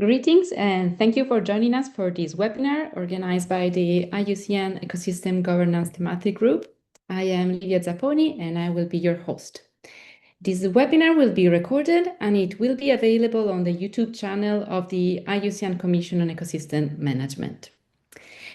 Greetings and thank you for joining us for this webinar organized by the IUCN Ecosystem Governance Thematic Group. I am Livia Zapponi and I will be your host. This webinar will be recorded and it will be available on the YouTube channel of the IUCN Commission on Ecosystem Management.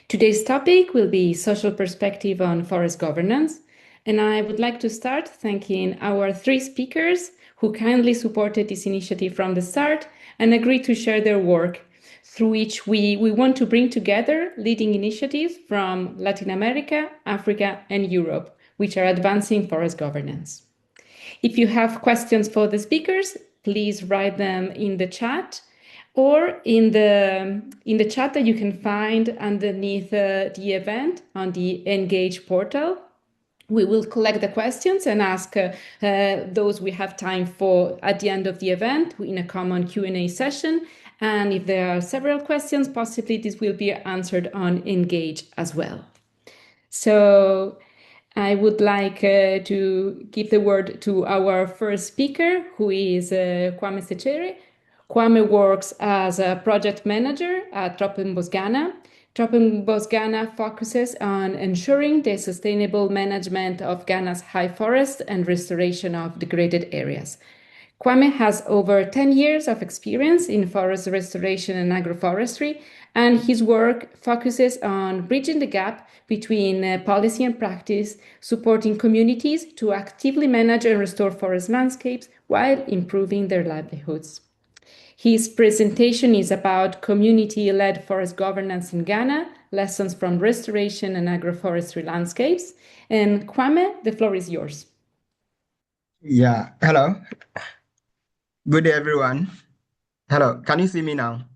Today's topic will be social perspective on forest governance, and I would like to start thanking our three speakers who kindly supported this initiative from the start and agreed to share their work, through which we want to bring together leading initiatives from Latin America, Africa, and Europe, which are advancing forest governance. If you have questions for the speakers, please write them in the chat or in the chat that you can find underneath the event on the Engage portal. We will collect the questions and ask those we have time for at the end of the event in a common Q&A session. And if there are several questions, possibly this will be answered on Engage as well. So I would like to give the word to our first speaker, who is Kwame Sekyere. Kwame works as a project manager at Tropenbos Ghana. Tropenbos Ghana focuses on ensuring the sustainable management of Ghana's high forests and restoration of degraded areas. Kwame has over 10 years of experience in forest restoration and agroforestry, and his work focuses on bridging the gap between policy and practice, supporting communities to actively manage and restore forest landscapes while improving their livelihoods. His presentation is about community-led forest governance in Ghana, lessons from restoration and agroforestry landscapes. And Kwame, the floor is yours. Yeah, hello. Good day, everyone. Hello, can you see me now?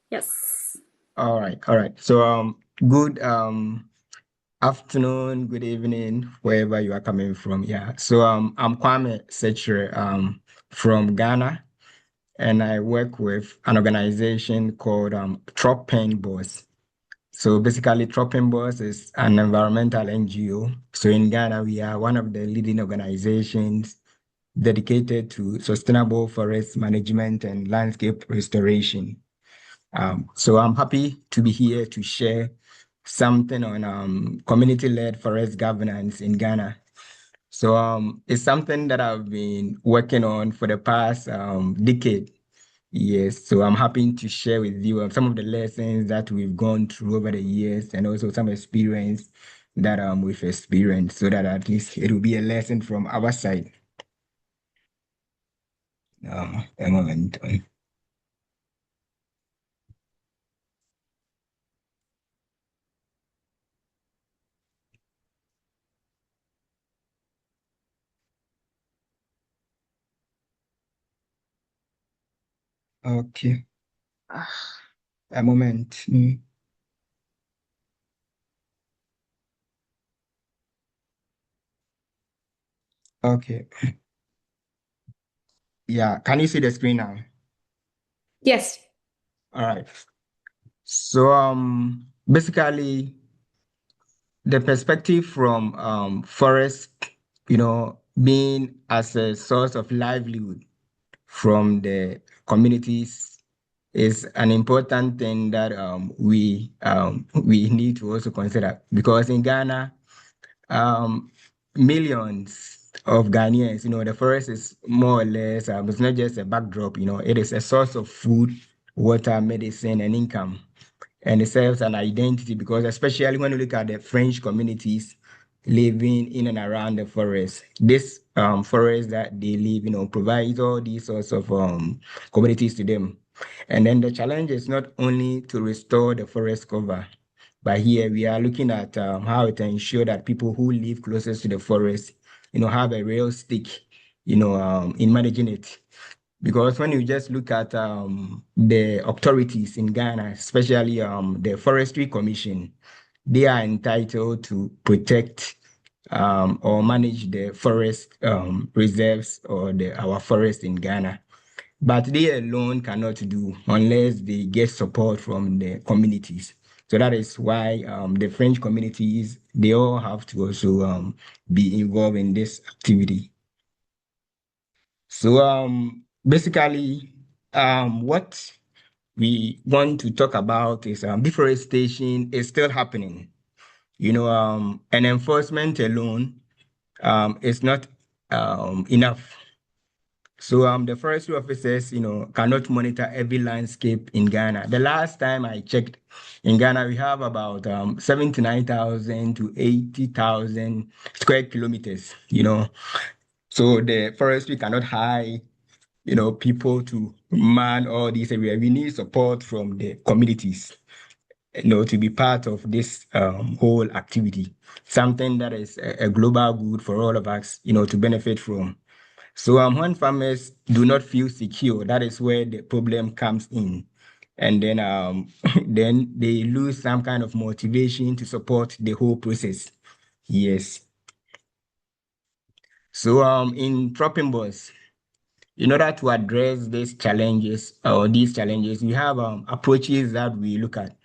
Yes. All right. So, good afternoon, good evening, wherever you are coming from. Yeah. So, I'm Kwame Sekyere, from Ghana, and I work with an organization called Tropenbos. So basically, Tropenbos is an environmental NGO. So in Ghana, we are one of the leading organizations dedicated to sustainable forest management and landscape restoration. So I'm happy to be here to share something on community-led forest governance in Ghana. So it's something that I've been working on for the past decade. Yes, so I'm happy to share with you some of the lessons that we've gone through over the years and also some experience that we've experienced so that at least it will be a lesson from our side. A moment. Okay. A moment. Okay. Yeah. Can you see the screen now? Yes. All right. So basically the perspective from forest, being as a source of livelihood from the communities is an important thing that we need to also consider, because in Ghana, millions of Ghanaians, the forest is more or less, it's not just a backdrop, it is a source of food, water, medicine, and income. And it serves an identity, because especially when you look at the French communities living in and around the forest, this forest that they live, provides all these sorts of commodities to them. And then the challenge is not only to restore the forest cover, but here we are looking at how to ensure that people who live closest to the forest, have a real stake, in managing it. Because when you just look at the authorities in Ghana, especially the Forestry Commission, they are entitled to protect or manage the forest reserves or our forest in Ghana. But they alone cannot do unless they get support from the communities. So that is why the French communities, they all have to also be involved in this activity. So basically, what we want to talk about is deforestation is still happening. An enforcement alone is not enough. So the forestry officers, cannot monitor every landscape in Ghana. The last time I checked, in Ghana, we have about 79,000 to 80,000 square kilometers, So the forestry cannot hire, people to man all these areas. We need support from the communities, to be part of this whole activity, something that is a global good for all of us, to benefit from. So when farmers do not feel secure, that is where the problem comes in. And then then they lose some kind of motivation to support the whole process. Yes. So in Tropenbos, in order to address these challenges, we have approaches that we look at.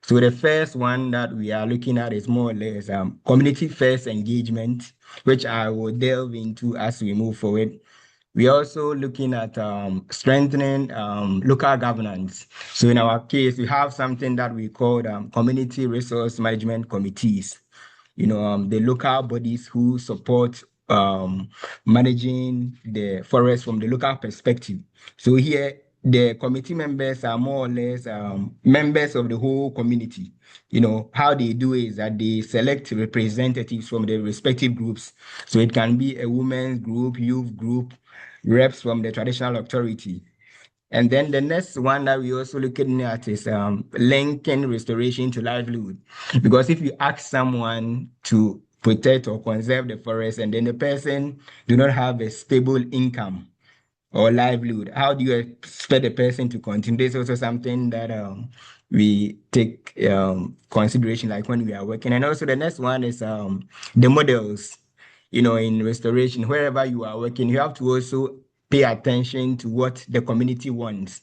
So the first one that we are looking at is more or less community first engagement, which I will delve into as we move forward. We're also looking at strengthening local governance. So in our case, we have something that we call community resource management committees. The local bodies who support managing the forest from the local perspective. So here, the committee members are more or less members of the whole community. How they do is that they select representatives from the respective groups. So it can be a women's group, youth group, reps from the traditional authority. And then the next one that we also looking at is linking restoration to livelihood. Because if you ask someone to protect or conserve the forest and then the person do not have a stable income or livelihood, how do you expect the person to continue? This is also something that we take consideration like when we are working. And also the next one is the models. In restoration, wherever you are working, you have to also pay attention to what the community wants.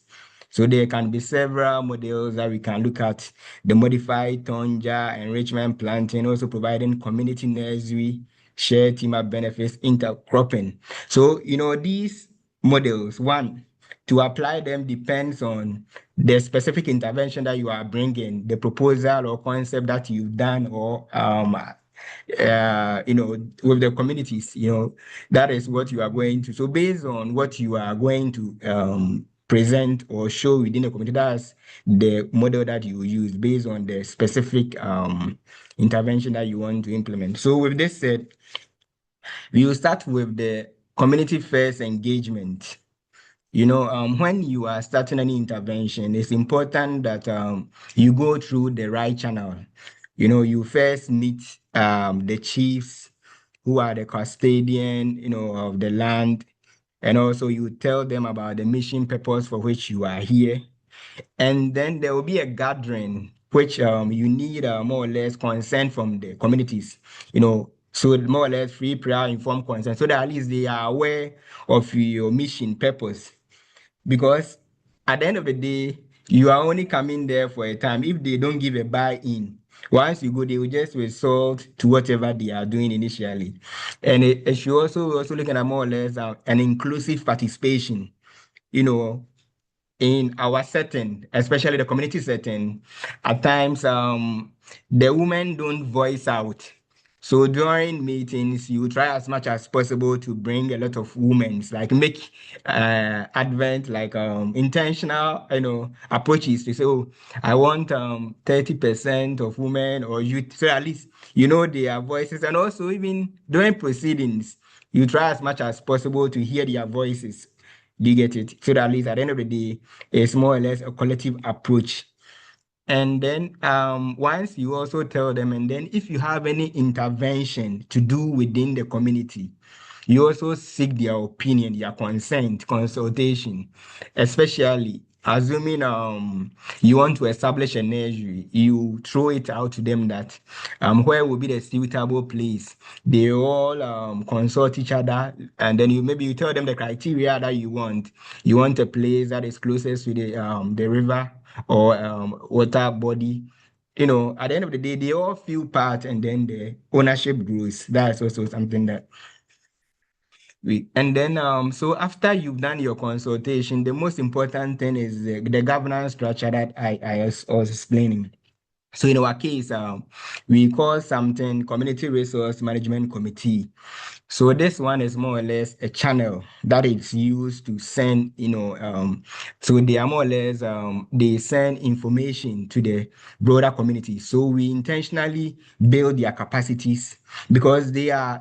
So there can be several models that we can look at: the modified tonja, enrichment planting, also providing community nursery, shared timber benefits, intercropping. So, these models, one, to apply them depends on the specific intervention that you are bringing, the proposal or concept that you've done, or with the communities, that is what you are going to. So based on what you are going to present or show within the community, that's the model that you use based on the specific intervention that you want to implement. So with this said, we will start with the community first engagement. When you are starting any intervention, it's important that you go through the right channel. You first meet the chiefs who are the custodian, of the land, and also you tell them about the mission purpose for which you are here. And then there will be a gathering which you need more or less consent from the communities, so more or less free, prior, informed consent, so that at least they are aware of your mission purpose. Because at the end of the day, you are only coming there for a time. If they don't give a buy-in, once you go, they will just resort to whatever they are doing initially. And it should also looking at more or less an inclusive participation, in our setting, especially the community setting. At times, the women don't voice out. So during meetings, you try as much as possible to bring a lot of women, like make advent, like intentional, approaches to say, oh, I want 30% of women or youth, so at least their voices. And also even during proceedings, you try as much as possible to hear their voices. Do you get it? So that at least at the end of the day, it's more or less a collective approach. And then once you also tell them, and then if you have any intervention to do within the community, you also seek their opinion, their consent, consultation, especially assuming you want to establish a nursery, you throw it out to them that where will be the suitable place. They all consult each other, and then maybe you tell them the criteria that you want. You want a place that is closest to the river or water body. At the end of the day, they all feel part, and then the ownership grows. That's also something that And then so after you've done your consultation, the most important thing is the governance structure that I was explaining. So in our case, we call something Community Resource Management Committee. So this one is more or less a channel that is used to send, so they are more or less, they send information to the broader community. So we intentionally build their capacities because they are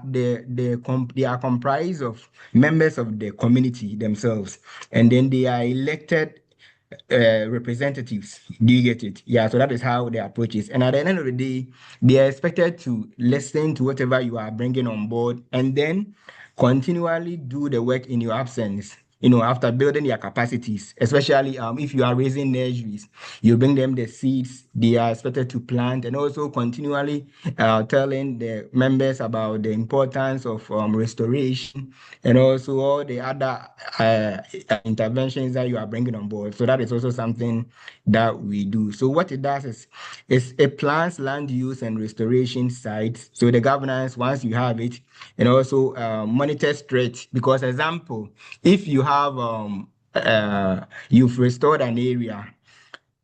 comprised of members of the community themselves, and then they are elected representatives. Do you get it? Yeah, so that is how they approach it. And at the end of the day, they are expected to listen to whatever you are bringing on board and then continually do the work in your absence. After building their capacities, especially if you are raising nurseries, you bring them the seeds they are expected to plant, and also continually telling the members about the importance of restoration and also all the other interventions that you are bringing on board. So that is also something that we do. So what it does is it plans land use and restoration sites. So the governance, once you have it, and also monitors threats. Because example, if you have you've restored an area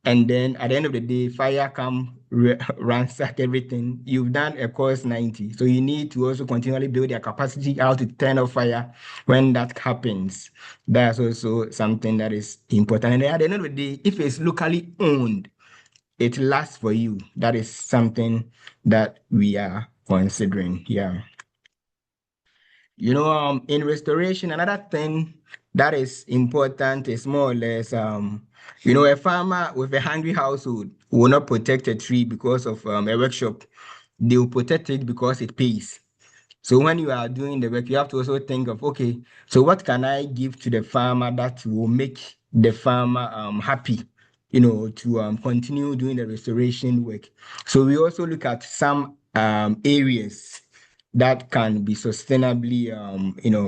and then at the end of the day, fire come ransack everything. You've done a course 90. So you need to also continually build your capacity how to turn off fire when that happens. That's also something that is important. And then at the end of the day, if it's locally owned, it lasts for you. That is something that we are considering here. In restoration, another thing that is important is more or less, a farmer with a hungry household will not protect a tree because of a workshop. They will protect it because it pays. So when you are doing the work, you have to also think of, okay, so what can I give to the farmer that will make the farmer happy, to continue doing the restoration work. So we also look at some areas that can be sustainably,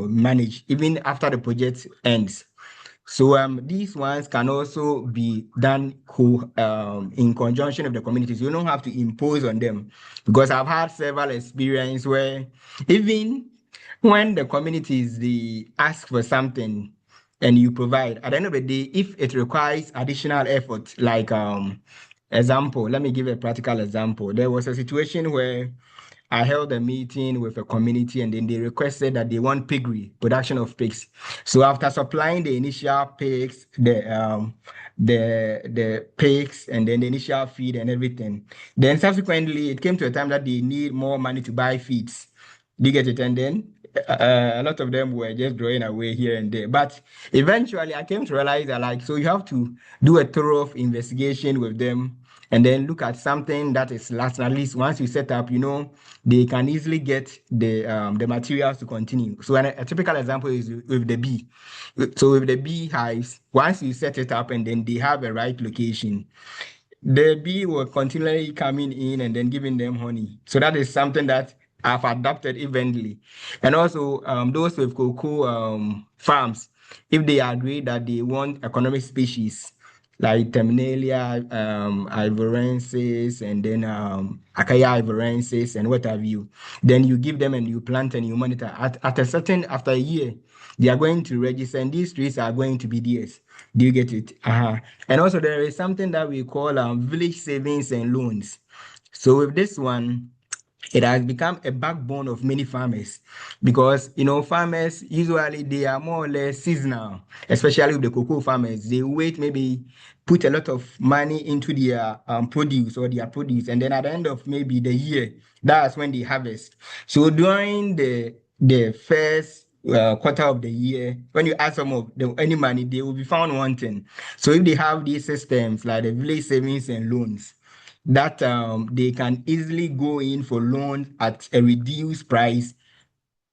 managed even after the project ends. So these ones can also be done in conjunction with the communities. You don't have to impose on them because I've had several experiences where even when the communities they ask for something and you provide, at the end of the day, if it requires additional effort, like example, let me give a practical example. There was a situation where I held a meeting with a community and then they requested that they want piggery, production of pigs. So after supplying the initial pigs, the pigs and then the initial feed and everything, then subsequently it came to a time that they need more money to buy feeds. Do you get it? And then a lot of them were just drawing away here and there. But eventually I came to realize that so you have to do a thorough investigation with them and then look at something that is last. At least once you set up, they can easily get the materials to continue. So a typical example is with the bee. So with the beehives, once you set it up and then they have a right location, the bee will continually coming in and then giving them honey. So that is something that I've adopted eventually. And also those with cocoa farms, if they agree that they want economic species like Terminalia ivorensis and then Acacia ivorensis and what have you, then you give them and you plant and you monitor. After a year, they are going to register and these trees are going to be theirs. Do you get it? And also there is something that we call village savings and loans. So with this one, it has become a backbone of many farmers because farmers usually they are more or less seasonal, especially with the cocoa farmers. They wait, maybe put a lot of money into their produce, and then at the end of maybe the year, that's when they harvest. So during the first quarter of the year, when you ask some of any money, they will be found wanting. So if they have these systems like the village savings and loans, that they can easily go in for loans at a reduced price.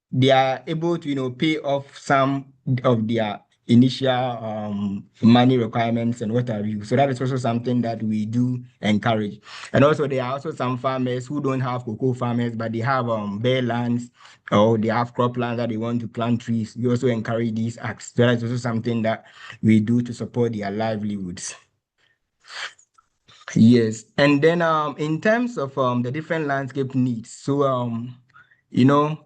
They are able to, pay off some of their initial money requirements and what have you. So that is also something that we do encourage. And also there are also some farmers who don't have cocoa farmers, but they have bare lands or they have croplands that they want to plant trees. We also encourage these acts. So that is also something that we do to support their livelihoods. Yes, and then in terms of the different landscape needs, so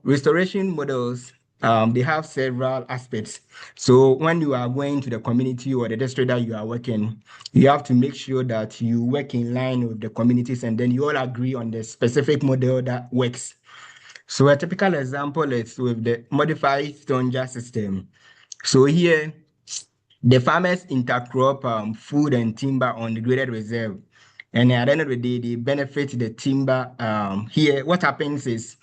restoration models they have several aspects. So when you are going to the community or the district that you are working, you have to make sure that you work in line with the communities and then you all agree on the specific model that works. So a typical example is with the modified Stonja system. So here, the farmers intercrop food and timber on the graded reserve. And at the end of the day, they benefit the timber. Here, what happens is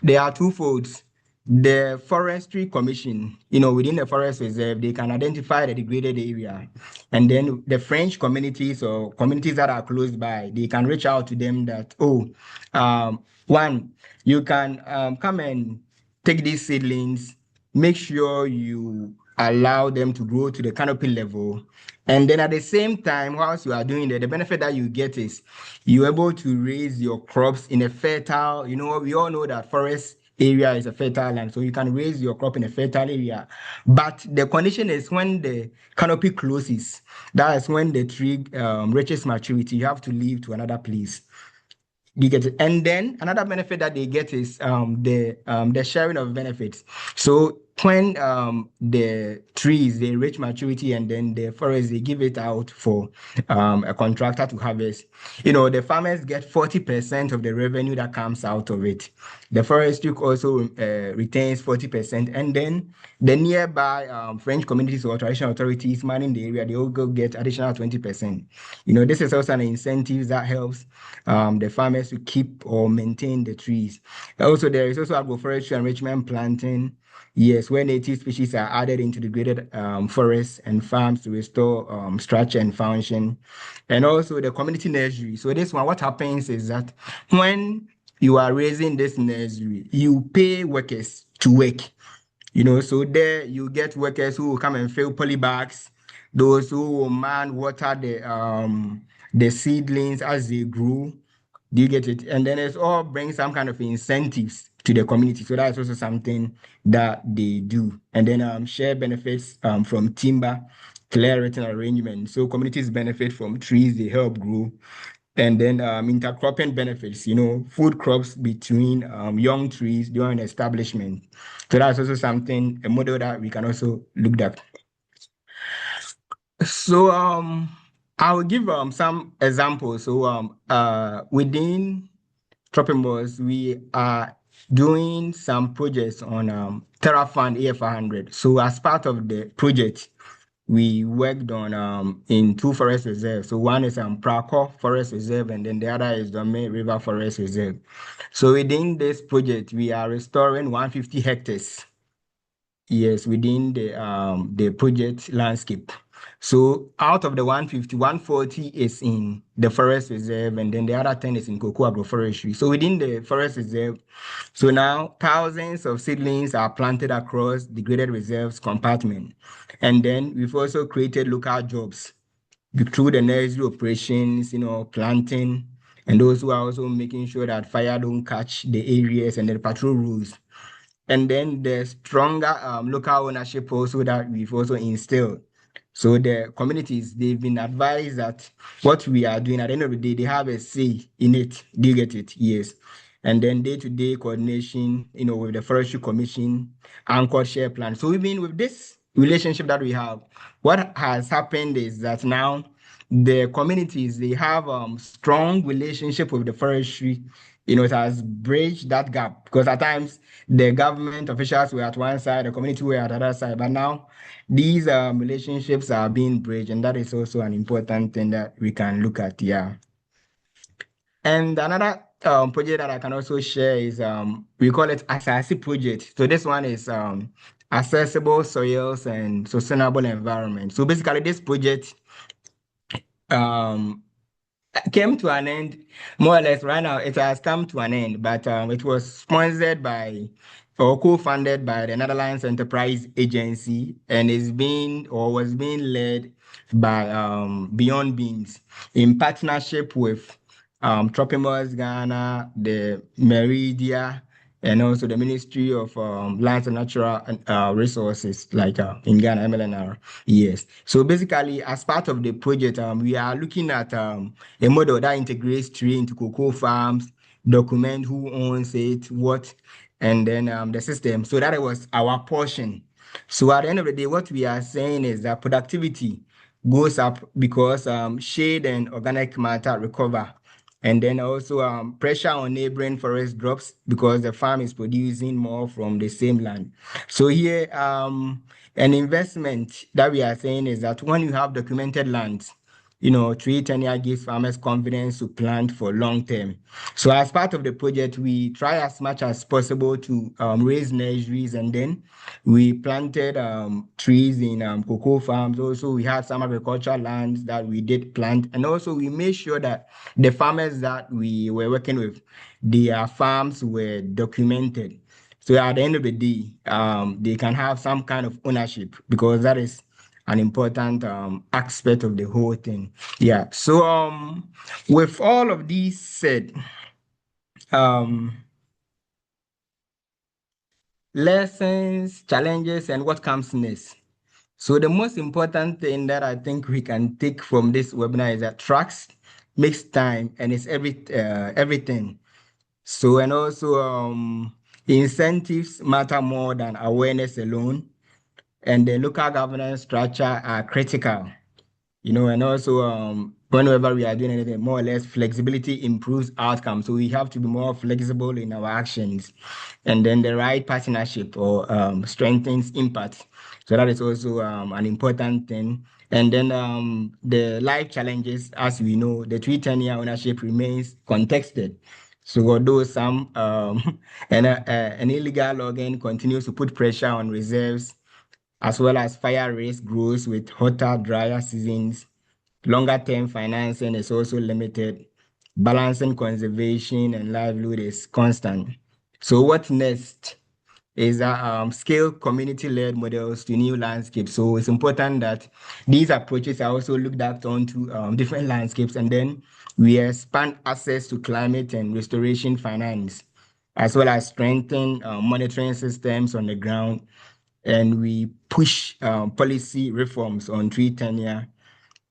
there are two folds. The Forestry Commission, within the forest reserve, they can identify the degraded area. And then the French communities or communities that are close by, they can reach out to them that, one, you can come and take these seedlings, make sure you allow them to grow to the canopy level. And then at the same time, whilst you are doing that, the benefit that you get is you're able to raise your crops in a fertile, we all know that forest area is a fertile land, so you can raise your crop in a fertile area. But the condition is when the canopy closes, that is when the tree reaches maturity, you have to leave to another place. You get it. And then another benefit that they get is the sharing of benefits. So when the trees they reach maturity and then the forest they give it out for a contractor to harvest, the farmers get 40% of the revenue that comes out of it. The forestry also retains 40%, and then the nearby French communities or traditional authorities manning the area, they all go get additional 20%. This is also an incentive that helps the farmers to keep or maintain the trees. Also, there is also agroforestry enrichment planting. Yes, where native species are added into the graded forests and farms to restore structure and function. And also the community nursery. So this one, what happens is that when you are raising this nursery, you pay workers to work. So there you get workers who will come and fill polybags, those who will water the seedlings as they grow. Do you get it? And then it's all brings some kind of incentives to the community. So that's also something that they do. And then share benefits from timber, clear written arrangement. So communities benefit from trees they help grow. And then intercropping benefits, food crops between young trees during establishment. So that's also something, a model that we can also look at. So I will give some examples. So within Tropenbos, we are doing some projects on TerraFund AF100. So as part of the project, we worked on in two forest reserves. So one is Prako Forest Reserve, and then the other is Dome River Forest Reserve. So within this project, we are restoring 150 hectares. Yes, within the project landscape. So out of the 150, 140 is in the forest reserve, and then the other 10 is in cocoa agroforestry. So within the forest reserve, so now thousands of seedlings are planted across the graded reserves compartment. And then we've also created local jobs through the nursery operations, planting, and those who are also making sure that fire don't catch the areas and the patrol rules. And then the stronger local ownership also that we've also instilled. So the communities, they've been advised that what we are doing at the end of the day, they have a say in it. Do you get it? Yes. And then day-to-day coordination, with the Forestry Commission, anchored share plan. So even with this relationship that we have, what has happened is that now the communities, they have strong relationship with the forestry. It has bridged that gap because at times the government officials were at one side, the community were at the other side. But now these relationships are being bridged, and that is also an important thing that we can look at. Yeah. And another project that I can also share is we call it Asasi project. So this one is accessible soils and sustainable environment. So basically, this project came to an end, more or less. Right now, it has come to an end, but it was sponsored by or co-funded by the Netherlands Enterprise Agency, and is being or was being led by Beyond Beans in partnership with Tropenbos Ghana, the Meridia, and also the Ministry of Lands and Natural Resources, like in Ghana, MLNR. Yes. So basically, as part of the project, we are looking at a model that integrates tree into cocoa farms, document who owns it, what and then the system. So that was our portion. So at the end of the day, what we are saying is that productivity goes up because shade and organic matter recover. And then also pressure on neighboring forest drops because the farm is producing more from the same land. So here, an investment that we are saying is that when you have documented lands, tree tenure gives farmers confidence to plant for long term. So as part of the project, we try as much as possible to raise nurseries, and then we planted trees in cocoa farms. Also, we had some agricultural lands that we did plant, and also we made sure that the farmers that we were working with, their farms were documented. So at the end of the day, they can have some kind of ownership because that is an important aspect of the whole thing. Yeah. So with all of these said, lessons, challenges, and what comes next. So the most important thing that I think we can take from this webinar is that trust makes time and it's everything. So and also incentives matter more than awareness alone, and the local governance structure are critical. And also whenever we are doing anything, more or less flexibility improves outcomes. So we have to be more flexible in our actions, and then the right partnership or strengthens impact. So that is also an important thing. And then the life challenges, as we know, the tree tenure ownership remains contested. So although some an illegal logging continues to put pressure on reserves, as well as fire risk grows with hotter, drier seasons. Longer term financing is also limited. Balancing conservation and livelihood is constant. So what next is scale community-led models to new landscapes. So it's important that these approaches are also looked at onto different landscapes, and then we expand access to climate and restoration finance, as well as strengthen monitoring systems on the ground, and we push policy reforms on tree tenure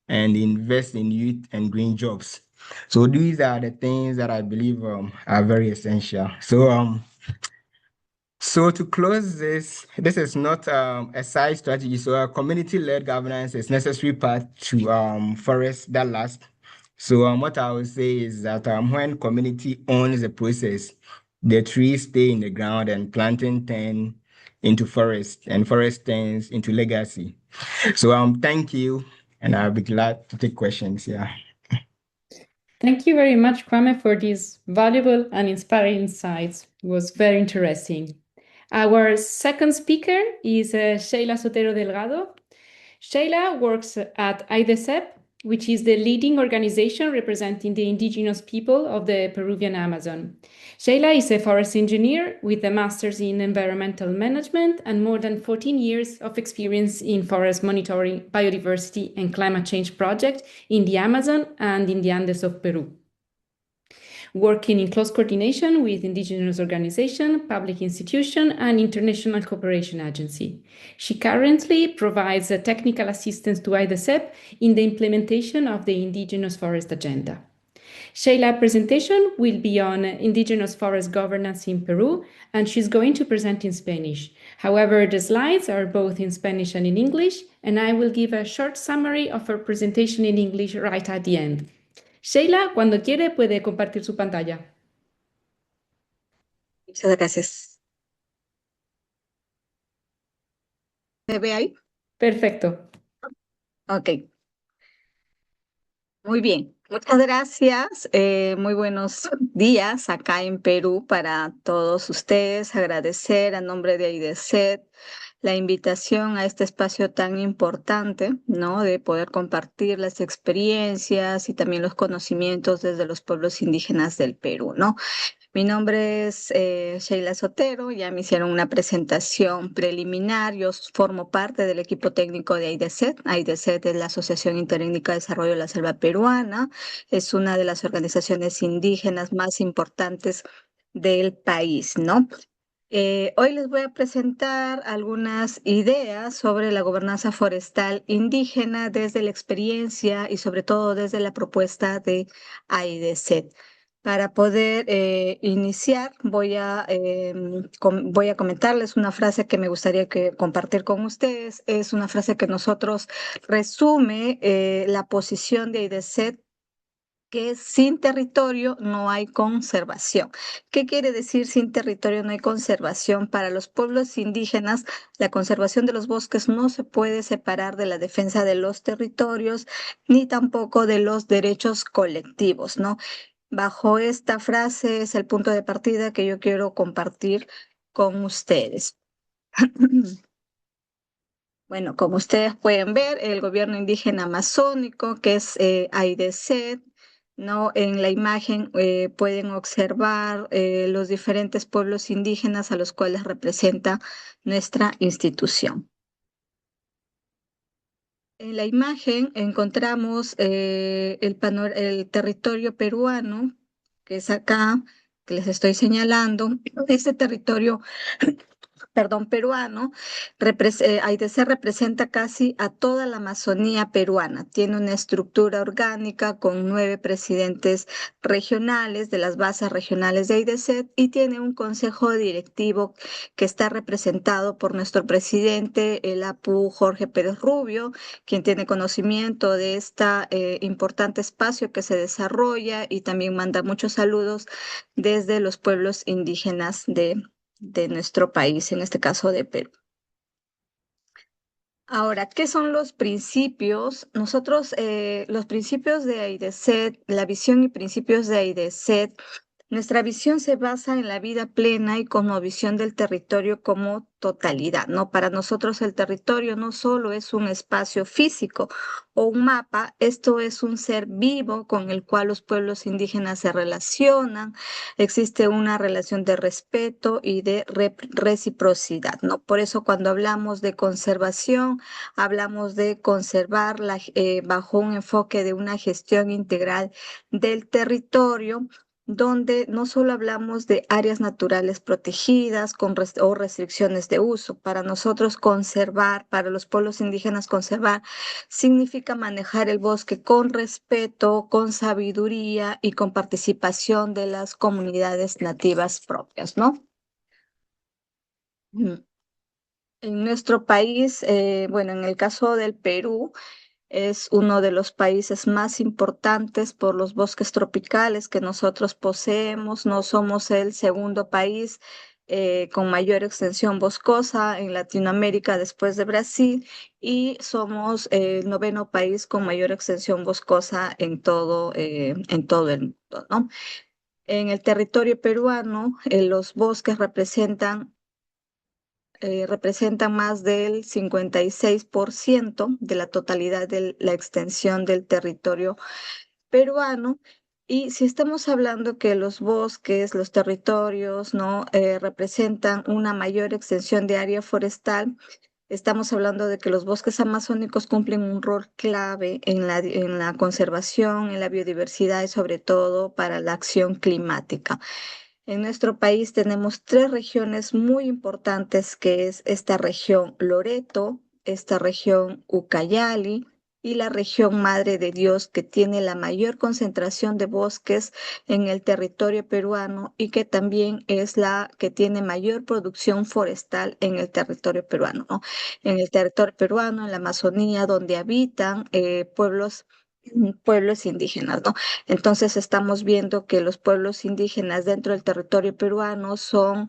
and invest in youth and green jobs. So these are the things that I believe are very essential. So to close this is not a side strategy. So a community-led governance is necessary part to forests that last. So what I would say is that when community owns the process, the trees stay in the ground and planting turn into forest, and forest turns into legacy. So thank you, and I'll be glad to take questions. Yeah. Thank you very much, Kwame, for these valuable and inspiring insights. It was very interesting. Our second speaker is Sheila Sotero Delgado. Sheila works at IDESEP, which is the leading organization representing the indigenous people of the Peruvian Amazon. Sheila is a forest engineer with a master's in environmental management and more than 14 years of experience in forest monitoring, biodiversity, and climate change projects in the Amazon and in the Andes of Peru. Working in close coordination with indigenous organizations, public institutions, and international cooperation agency. She currently provides technical assistance to IDESEP in the implementation of the Indigenous Forest Agenda. Sheila's presentation will be on indigenous forest governance in Peru, and she's going to present in Spanish. However, the slides are both in Spanish and in English, and I will give a short summary of her presentation in English right at the end. Sheila, cuando quiere, puede compartir su pantalla. Muchas gracias. ¿Me ve ahí? Perfecto. Ok. Muy bien. Muchas gracias. Muy buenos días acá en Perú para todos ustedes. Agradecer a nombre de AIDESET la invitación a este espacio tan importante, ¿no? De poder compartir las experiencias y también los conocimientos desde los pueblos indígenas del Perú, ¿no? Mi nombre es Sheila Sotero, ya me hicieron una presentación preliminar, yo formo parte del equipo técnico de AIDESET. AIDESET es la Asociación Interétnica de Desarrollo de la Selva Peruana, es una de las organizaciones indígenas más importantes del país, ¿no? Hoy les voy a presentar algunas ideas sobre la gobernanza forestal indígena desde la experiencia y sobre todo desde la propuesta de AIDESET. Para poder iniciar, voy a comentarles una frase que me gustaría compartir con ustedes. Es una frase que nosotros resume la posición de IDC, que es: sin territorio no hay conservación. ¿Qué quiere decir sin territorio no hay conservación? Para los pueblos indígenas, la conservación de los bosques no se puede separar de la defensa de los territorios ni tampoco de los derechos colectivos, ¿no? Bajo esta frase es el punto de partida que yo quiero compartir con ustedes. Bueno, como ustedes pueden ver, el gobierno indígena amazónico, que es AIDC, ¿no? En la imagen pueden observar los diferentes pueblos indígenas a los cuales representa nuestra institución. En la imagen encontramos el territorio peruano, que es acá, que les estoy señalando. Este territorio peruano, AIDC representa casi a toda la Amazonía peruana. Tiene una estructura orgánica con 9 presidentes regionales de las bases regionales de AIDC y tiene un consejo directivo que está representado por nuestro presidente, el APU Jorge Pérez Rubio, quien tiene conocimiento de este importante espacio que se desarrolla y también manda muchos saludos desde los pueblos indígenas de nuestro país, en este caso de Perú. Ahora, ¿qué son los principios? Nosotros, los principios de AIDC, la visión y principios de AIDC, nuestra visión se basa en la vida plena y cosmovisión del territorio como totalidad, ¿no? Para nosotros el territorio no solo es un espacio físico o un mapa, esto es un ser vivo con el cual los pueblos indígenas se relacionan, existe una relación de respeto y de reciprocidad, ¿no? Por eso cuando hablamos de conservación, hablamos de conservar bajo un enfoque de una gestión integral del territorio, donde no solo hablamos de áreas naturales protegidas o restricciones de uso. Para nosotros conservar, para los pueblos indígenas conservar, significa manejar el bosque con respeto, con sabiduría y con participación de las comunidades nativas propias, ¿no? En nuestro país, bueno, en el caso del Perú, es uno de los países más importantes por los bosques tropicales que nosotros poseemos. No somos el segundo país con mayor extensión boscosa en Latinoamérica después de Brasil y somos el noveno país con mayor extensión boscosa en todo el mundo, ¿no? En el territorio peruano, los bosques representan más del 56% de la totalidad de la extensión del territorio peruano. Y si estamos hablando que los bosques, los territorios, ¿no? Representan una mayor extensión de área forestal, estamos hablando de que los bosques amazónicos cumplen un rol clave en la conservación, en la biodiversidad y sobre todo para la acción climática. En nuestro país tenemos 3 regiones muy importantes, que es esta región Loreto, esta región Ucayali y la región Madre de Dios, que tiene la mayor concentración de bosques en el territorio peruano y que también es la que tiene mayor producción forestal en el territorio peruano, ¿no? En el territorio peruano, en la Amazonía, donde habitan pueblos indígenas, ¿no? Entonces estamos viendo que los pueblos indígenas dentro del territorio peruano son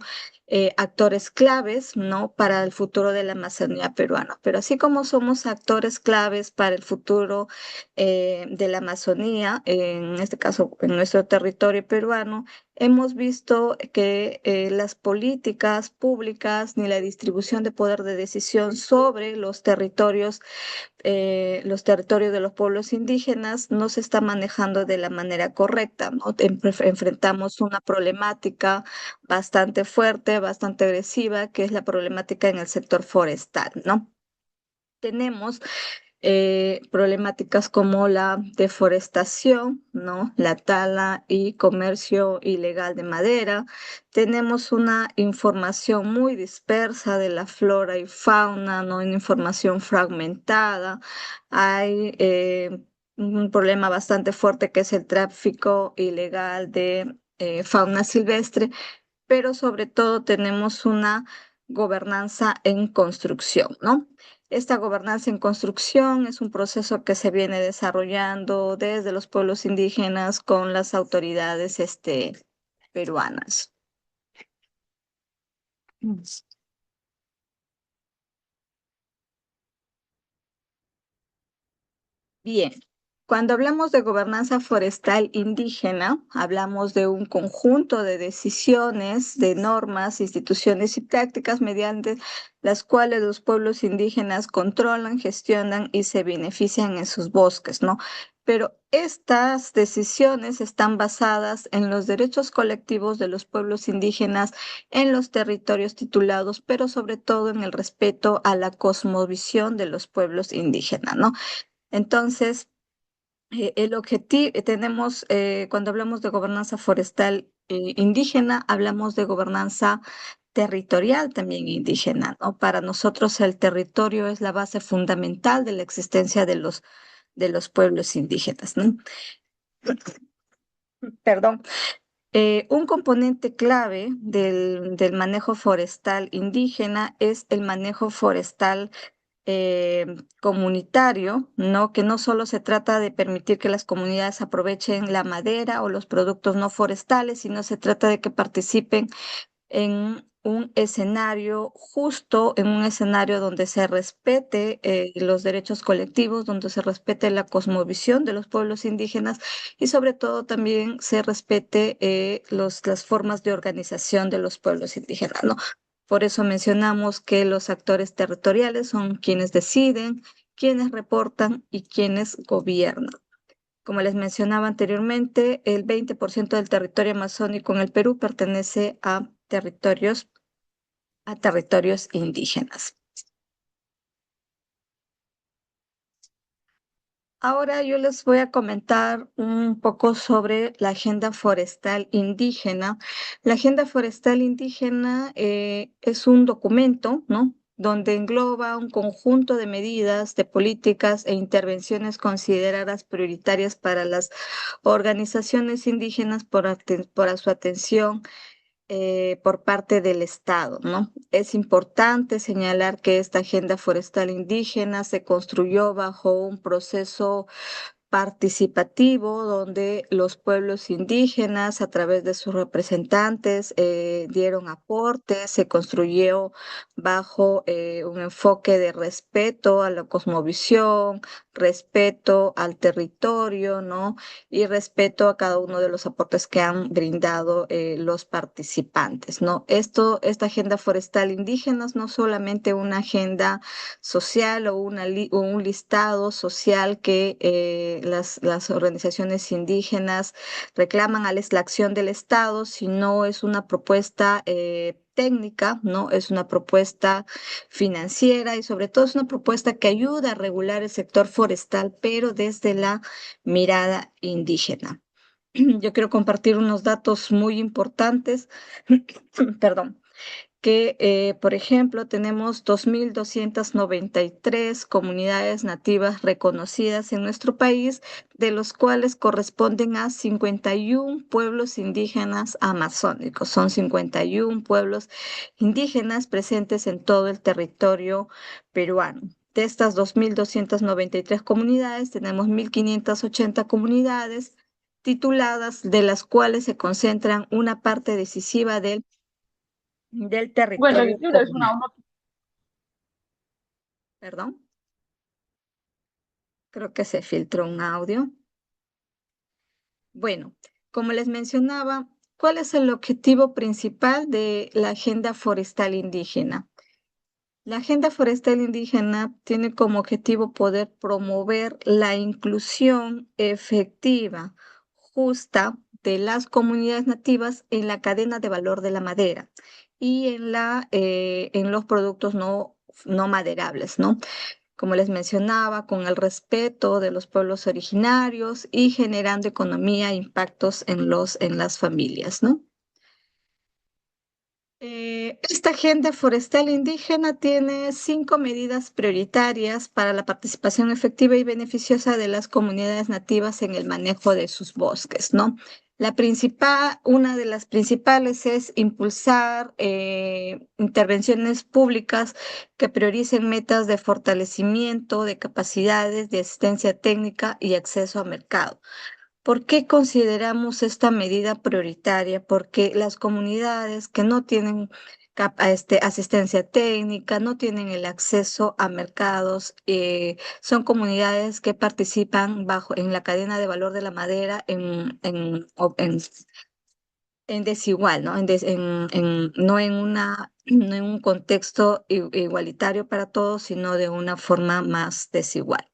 actores claves, ¿no? Para el futuro de la Amazonía peruana. Pero así como somos actores claves para el futuro de la Amazonía, en este caso en nuestro territorio peruano, hemos visto que las políticas públicas ni la distribución de poder de decisión sobre los territorios de los pueblos indígenas no se está manejando de la manera correcta, ¿no? Enfrentamos una problemática bastante fuerte, bastante agresiva, que es la problemática en el sector forestal, ¿no? Tenemos problemáticas como la deforestación, ¿no? La tala y comercio ilegal de madera. Tenemos una información muy dispersa de la flora y fauna, ¿no? Una información fragmentada. Hay un problema bastante fuerte que es el tráfico ilegal de fauna silvestre, pero sobre todo tenemos una gobernanza en construcción, ¿no? Esta gobernanza en construcción es un proceso que se viene desarrollando desde los pueblos indígenas con las autoridades peruanas. Bien, cuando hablamos de gobernanza forestal indígena, hablamos de un conjunto de decisiones, de normas, instituciones y prácticas mediante las cuales los pueblos indígenas controlan, gestionan y se benefician en sus bosques, ¿no? Pero estas decisiones están basadas en los derechos colectivos de los pueblos indígenas en los territorios titulados, pero sobre todo en el respeto a la cosmovisión de los pueblos indígenas, ¿no? Entonces, el objetivo, tenemos, cuando hablamos de gobernanza forestal indígena, hablamos de gobernanza territorial también indígena, ¿no? Para nosotros el territorio es la base fundamental de la existencia de los pueblos indígenas, ¿no? Perdón. Un componente clave del manejo forestal indígena es el manejo forestal comunitario, ¿no? Que no solo se trata de permitir que las comunidades aprovechen la madera o los productos no forestales, sino se trata de que participen en un escenario justo, en un escenario donde se respete los derechos colectivos, donde se respete la cosmovisión de los pueblos indígenas y sobre todo también se respete las formas de organización de los pueblos indígenas, ¿no? Por eso mencionamos que los actores territoriales son quienes deciden, quienes reportan y quienes gobiernan. Como les mencionaba anteriormente, el 20% del territorio amazónico en el Perú pertenece a territorios indígenas. Ahora yo les voy a comentar un poco sobre la Agenda Forestal Indígena. La Agenda Forestal Indígena es un documento, ¿no? Donde engloba un conjunto de medidas, de políticas e intervenciones consideradas prioritarias para las organizaciones indígenas por su atención por parte del Estado, ¿no? Es importante señalar que esta agenda forestal indígena se construyó bajo un proceso participativo donde los pueblos indígenas a través de sus representantes dieron aportes, se construyó bajo un enfoque de respeto a la cosmovisión, respeto al territorio, ¿no? Y respeto a cada uno de los aportes que han brindado los participantes, ¿no? Esta agenda forestal indígena es no solamente una agenda social o o un listado social que las organizaciones indígenas reclaman a la acción del Estado, sino es una propuesta técnica, ¿no? Es una propuesta financiera y sobre todo es una propuesta que ayuda a regular el sector forestal, pero desde la mirada indígena. Yo quiero compartir unos datos muy importantes, perdón, que, por ejemplo, tenemos 2.293 comunidades nativas reconocidas en nuestro país, de los cuales corresponden a 51 pueblos indígenas amazónicos. Son 51 pueblos indígenas presentes en todo el territorio peruano. De estas 2.293 comunidades, tenemos 1.580 comunidades tituladas, de las cuales se concentran una parte decisiva del Bueno, territorio yo es comunal. Perdón, creo que se filtró un audio. Bueno, como les mencionaba, ¿cuál es el objetivo principal de la Agenda Forestal Indígena? La Agenda Forestal Indígena tiene como objetivo poder promover la inclusión efectiva, justa de las comunidades nativas en la cadena de valor de la madera y en los productos no maderables, ¿no? Como les mencionaba, con el respeto de los pueblos originarios y generando economía e impactos en las familias, ¿no? Esta agenda forestal indígena tiene 5 medidas prioritarias para la participación efectiva y beneficiosa de las comunidades nativas en el manejo de sus bosques, ¿no? Una de las principales es impulsar intervenciones públicas que prioricen metas de fortalecimiento de capacidades, de asistencia técnica y acceso a mercado. ¿Por qué consideramos esta medida prioritaria? Porque las comunidades que no tienen asistencia técnica, no tienen el acceso a mercados, son comunidades que participan en la cadena de valor de la madera en desigual, ¿no? No en un contexto igualitario para todos, sino de una forma más desigual.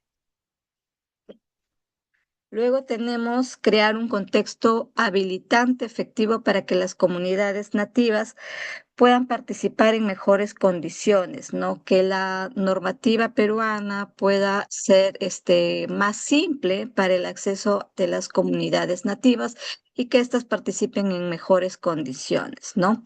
Luego tenemos crear un contexto habilitante efectivo para que las comunidades nativas puedan participar en mejores condiciones, ¿no? Que la normativa peruana pueda ser más simple para el acceso de las comunidades nativas y que éstas participen en mejores condiciones, ¿no?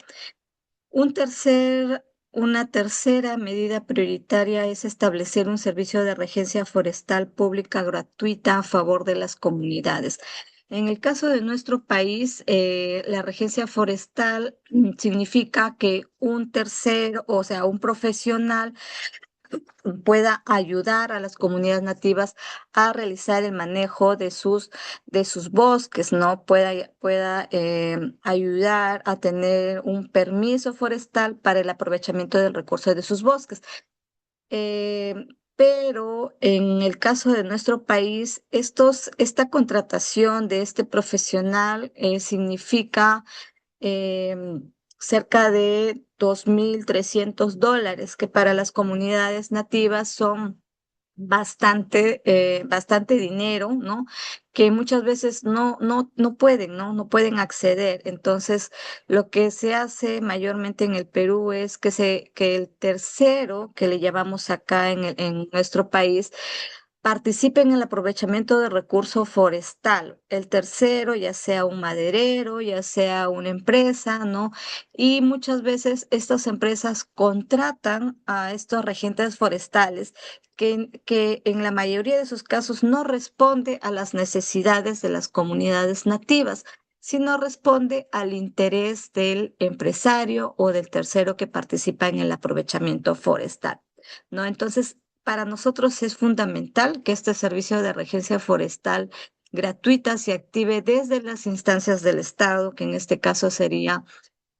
Una tercera medida prioritaria es establecer un servicio de regencia forestal pública gratuita a favor de las comunidades. En el caso de nuestro país, la regencia forestal significa que un tercero, o sea, un profesional pueda ayudar a las comunidades nativas a realizar el manejo de sus bosques, ¿no? Pueda ayudar a tener un permiso forestal para el aprovechamiento del recurso de sus bosques. Eh, pero en el caso de nuestro país, esta contratación de este profesional significa cerca de $2.300, que para las comunidades nativas son bastante dinero, ¿no? Que muchas veces no pueden, ¿no? No pueden acceder. Entonces, lo que se hace mayormente en el Perú es que el tercero, que le llamamos acá en nuestro país, participen en el aprovechamiento del recurso forestal. El tercero, ya sea un maderero, ya sea una empresa, ¿no? Y muchas veces estas empresas contratan a estos regentes forestales que en la mayoría de sus casos no responde a las necesidades de las comunidades nativas, sino responde al interés del empresario o del tercero que participa en el aprovechamiento forestal, ¿no? Entonces, para nosotros es fundamental que este servicio de regencia forestal gratuita se active desde las instancias del Estado, que en este caso sería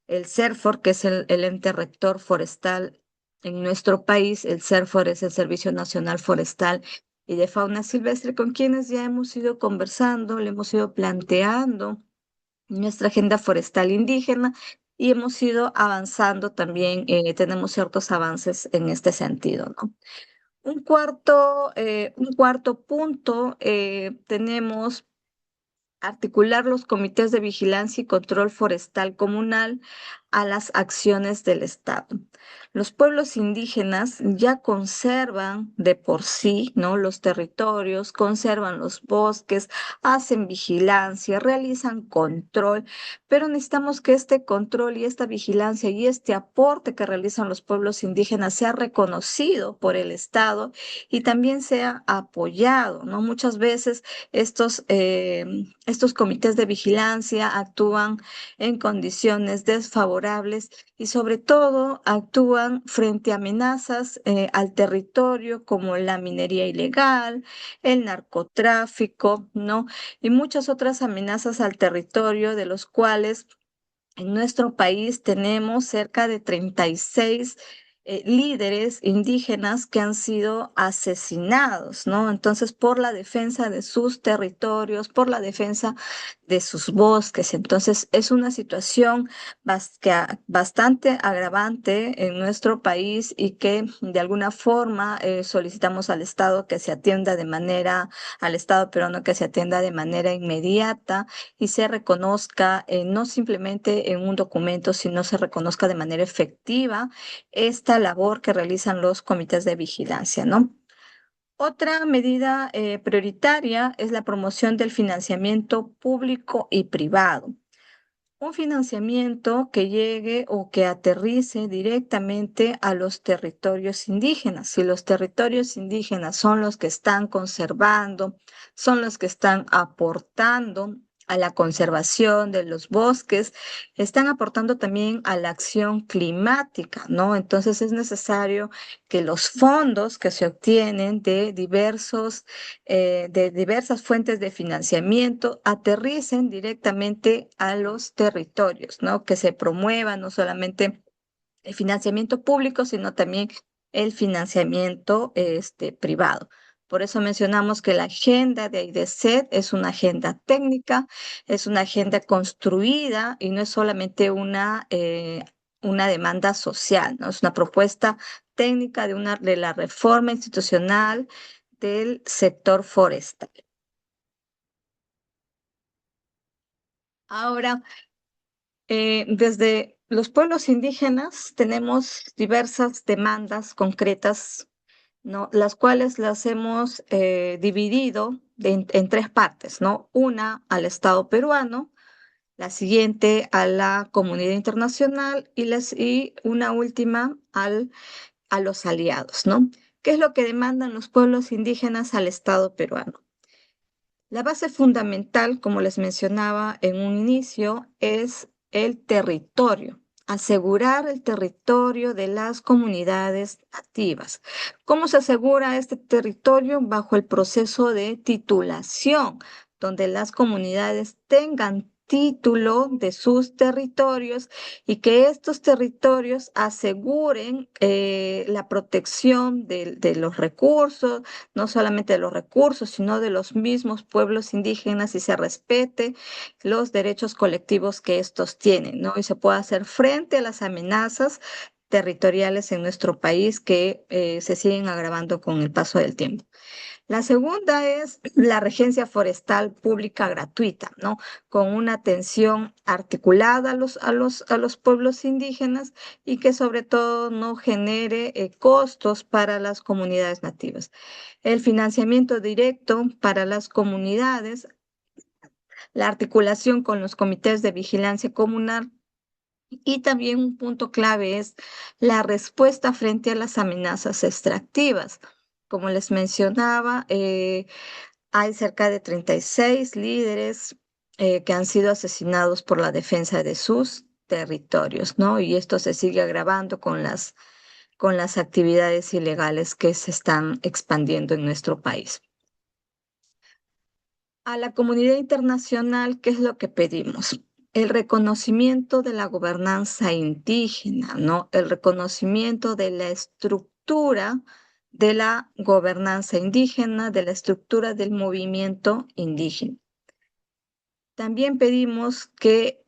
el CERFOR, que es el ente rector forestal en nuestro país. El CERFOR es el Servicio Nacional Forestal y de Fauna Silvestre, con quienes ya hemos ido conversando, le hemos ido planteando nuestra agenda forestal indígena y hemos ido avanzando también, tenemos ciertos avances en este sentido, ¿no? Un cuarto punto, tenemos articular los comités de vigilancia y control forestal comunal a las acciones del Estado. Los pueblos indígenas ya conservan de por sí, ¿no? Los territorios, conservan los bosques, hacen vigilancia, realizan control, pero necesitamos que este control y esta vigilancia y este aporte que realizan los pueblos indígenas sea reconocido por el Estado y también sea apoyado, ¿no? Muchas veces estos comités de vigilancia actúan en condiciones desfavorables y sobre todo actúan frente a amenazas al territorio como la minería ilegal, el narcotráfico, ¿no? Y muchas otras amenazas al territorio de los cuales en nuestro país tenemos cerca de 36 líderes indígenas que han sido asesinados, ¿no? Entonces, por la defensa de sus territorios, por la defensa de sus bosques. Entonces, es una situación bastante agravante en nuestro país y que de alguna forma solicitamos al Estado que se atienda al Estado peruano que se atienda de manera inmediata y se reconozca no simplemente en un documento, sino se reconozca de manera efectiva esta labor que realizan los comités de vigilancia, ¿no? Otra medida prioritaria es la promoción del financiamiento público y privado. un financiamiento que llegue o que aterrice directamente a los territorios indígenas. Si los territorios indígenas son los que están conservando, son los que están aportando a la conservación de los bosques, están aportando también a la acción climática, ¿no? Entonces es necesario que los fondos que se obtienen de diversas fuentes de financiamiento aterricen directamente a los territorios, ¿no? Que se promueva no solamente el financiamiento público, sino también el financiamiento privado. Por eso mencionamos que la agenda de AIDESET es una agenda técnica, es una agenda construida y no es solamente una demanda social, ¿no? Es una propuesta técnica de la reforma institucional del sector forestal. Ahora, desde los pueblos indígenas tenemos diversas demandas concretas, ¿no? Las cuales las hemos dividido en tres partes, ¿no? Una al Estado peruano, la siguiente a la comunidad internacional y una última a los aliados, ¿no? ¿Qué es lo que demandan los pueblos indígenas al Estado peruano? La base fundamental, como les mencionaba en un inicio, es el territorio, asegurar el territorio de las comunidades nativas. ¿Cómo se asegura este territorio? Bajo el proceso de titulación, donde las comunidades tengan título de sus territorios y que estos territorios aseguren la protección de los recursos, no solamente de los recursos, sino de los mismos pueblos indígenas y se respete los derechos colectivos que estos tienen, ¿no? Y se pueda hacer frente a las amenazas territoriales en nuestro país que se siguen agravando con el paso del tiempo. La segunda es la regencia forestal pública gratuita, ¿no? Con una atención articulada a los pueblos indígenas y que sobre todo no genere costos para las comunidades nativas. El financiamiento directo para las comunidades, la articulación con los comités de vigilancia comunal y también un punto clave es la respuesta frente a las amenazas extractivas. Como les mencionaba, hay cerca de 36 líderes que han sido asesinados por la defensa de sus territorios, ¿no? Y esto se sigue agravando con las actividades ilegales que se están expandiendo en nuestro país. A la comunidad internacional, ¿qué es lo que pedimos? El reconocimiento de la gobernanza indígena, ¿no? El reconocimiento de la estructura de la gobernanza indígena, de la estructura del movimiento indígena. También pedimos que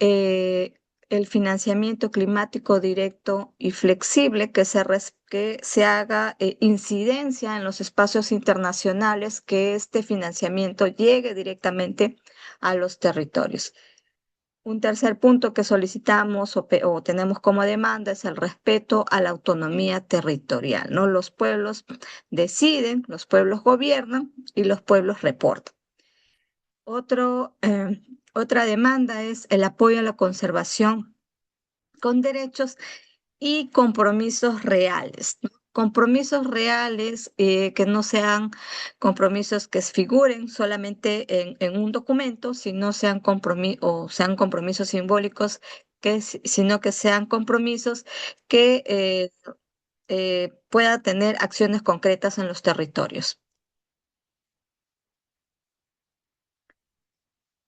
el financiamiento climático directo y flexible, que se haga incidencia en los espacios internacionales, que este financiamiento llegue directamente a los territorios. Un tercer punto que solicitamos o tenemos como demanda es el respeto a la autonomía territorial, ¿no? Los pueblos deciden, los pueblos gobiernan y los pueblos reportan. Otra demanda es el apoyo a la conservación con derechos y compromisos reales, ¿no? Compromisos reales que no sean compromisos que figuren solamente en un documento, sino sean compromisos simbólicos, sino que sean compromisos que puedan tener acciones concretas en los territorios.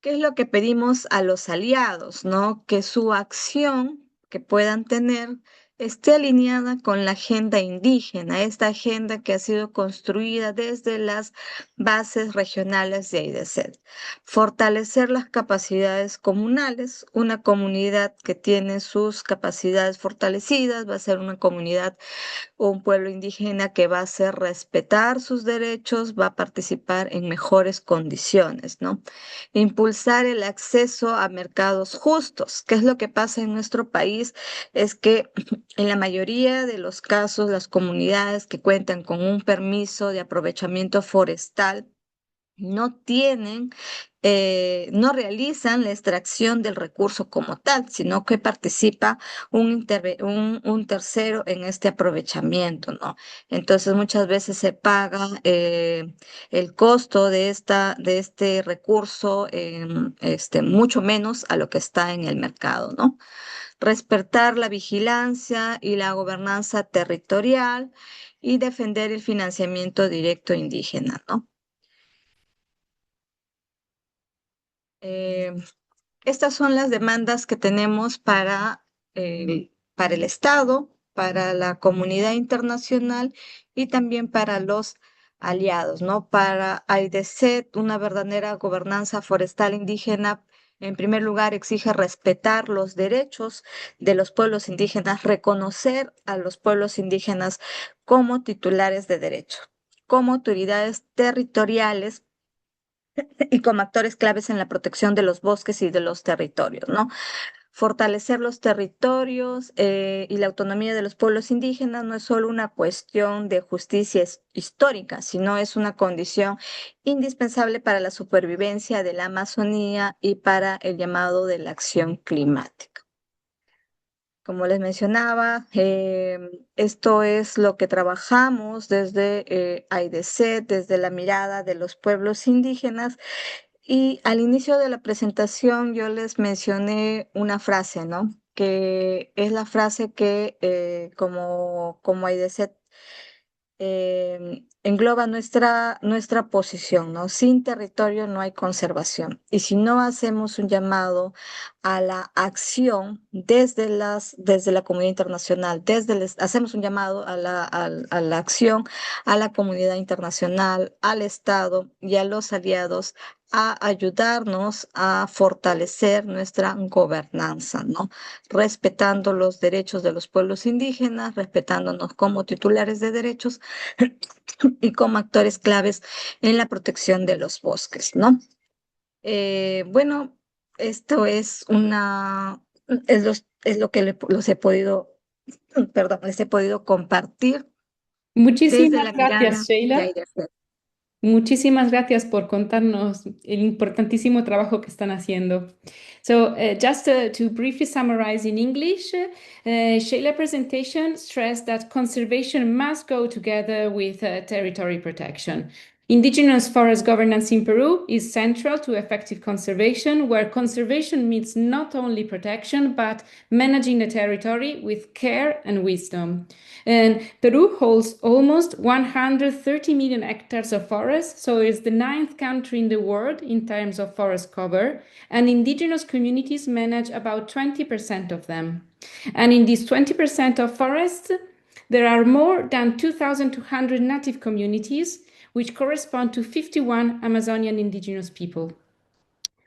¿Qué es lo que pedimos a los aliados, no? Que su acción que puedan tener esté alineada con la agenda indígena, esta agenda que ha sido construida desde las bases regionales de AIDESET. Fortalecer las capacidades comunales. Una comunidad que tiene sus capacidades fortalecidas va a ser una comunidad un pueblo indígena que va a hacer respetar sus derechos, va a participar en mejores condiciones, ¿no? Impulsar el acceso a mercados justos. ¿Qué es lo que pasa en nuestro país? Es que en la mayoría de los casos, las comunidades que cuentan con un permiso de aprovechamiento forestal no tienen, no realizan la extracción del recurso como tal, sino que participa un tercero en este aprovechamiento, ¿no? Entonces muchas veces se paga el costo de este recurso mucho menos a lo que está en el mercado, ¿no? Respetar la vigilancia y la gobernanza territorial y defender el financiamiento directo indígena, ¿no? Eh, Estas son las demandas que tenemos para el Estado, para la comunidad internacional y también para los aliados, ¿no? Para AIDESET, una verdadera gobernanza forestal indígena, en primer lugar, exige respetar los derechos de los pueblos indígenas, reconocer a los pueblos indígenas como titulares de derecho, como autoridades territoriales y como actores claves en la protección de los bosques y de los territorios, ¿no? Fortalecer los territorios y la autonomía de los pueblos indígenas no es solo una cuestión de justicia histórica, sino es una condición indispensable para la supervivencia de la Amazonía y para el llamado de la acción climática. Como les mencionaba, esto es lo que trabajamos desde AIDC, desde la mirada de los pueblos indígenas. Y al inicio de la presentación yo les mencioné una frase, ¿no? Que es la frase que como AIDC engloba nuestra posición, ¿no? Sin territorio no hay conservación. Y si no hacemos un llamado a la acción desde la comunidad internacional, hacemos un llamado a la acción a la comunidad internacional, al Estado y a los aliados a ayudarnos a fortalecer nuestra gobernanza, ¿no? Respetando los derechos de los pueblos indígenas, respetándonos como titulares de derechos y como actores claves en la protección de los bosques, ¿no? Bueno, esto es es lo que les he podido compartir desde Muchísimas la mirada gracias, de Sheila. AIDESET. Muchísimas gracias por contarnos el importantísimo trabajo que están haciendo. So, just to briefly summarize in English, Sheila's presentation stressed that conservation must go together with territory protection. Indigenous forest governance in Peru is central to effective conservation, where conservation means not only protection, but managing the territory with care and wisdom. And Peru holds almost 130 million hectares of forest, so it's the 9th country in the world in terms of forest cover, and indigenous communities manage about 20% of them. And in these 20% of forests, there are more than 2,200 native communities, which correspond to 51 Amazonian indigenous people.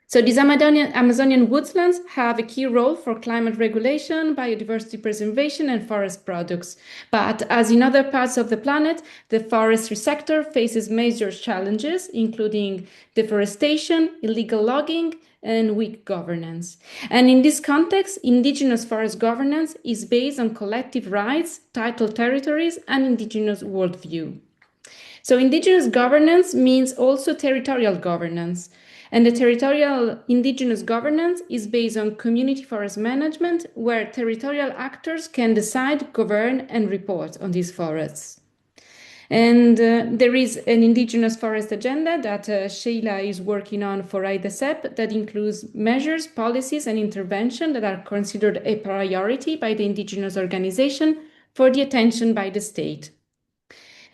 So these Amazonian woodlands have a key role for climate regulation, biodiversity preservation, and forest products. But as in other parts of the planet, the forestry sector faces major challenges, including deforestation, illegal logging, and weak governance. And in this context, indigenous forest governance is based on collective rights, titled territories, and indigenous worldview. So indigenous governance means also territorial governance. And the territorial indigenous governance is based on community forest management, where territorial actors can decide, govern, and report on these forests. And there is an indigenous forest agenda that Sheila is working on for IDESEP that includes measures, policies, and intervention that are considered a priority by the indigenous organization for the attention by the state.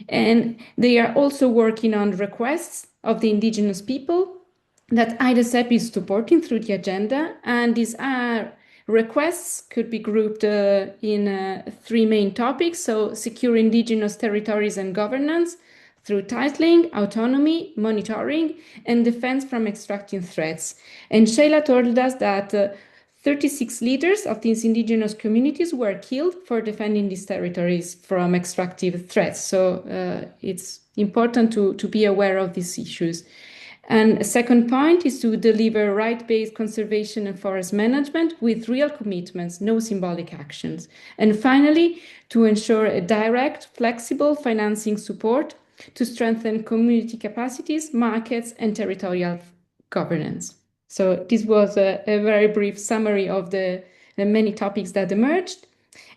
And they are also working on requests of the indigenous people that IDESEP is supporting through the agenda. And these requests could be grouped in 3 main topics. So secure indigenous territories and governance through titling, autonomy, monitoring, and defense from extracting threats. And Sheila told us that 36 leaders of these indigenous communities were killed for defending these territories from extractive threats. So it's important to be aware of these issues. And a second point is to deliver right-based conservation and forest management with real commitments, no symbolic actions. And finally, to ensure a direct, flexible financing support to strengthen community capacities, markets, and territorial governance. So this was a very brief summary of the many topics that emerged.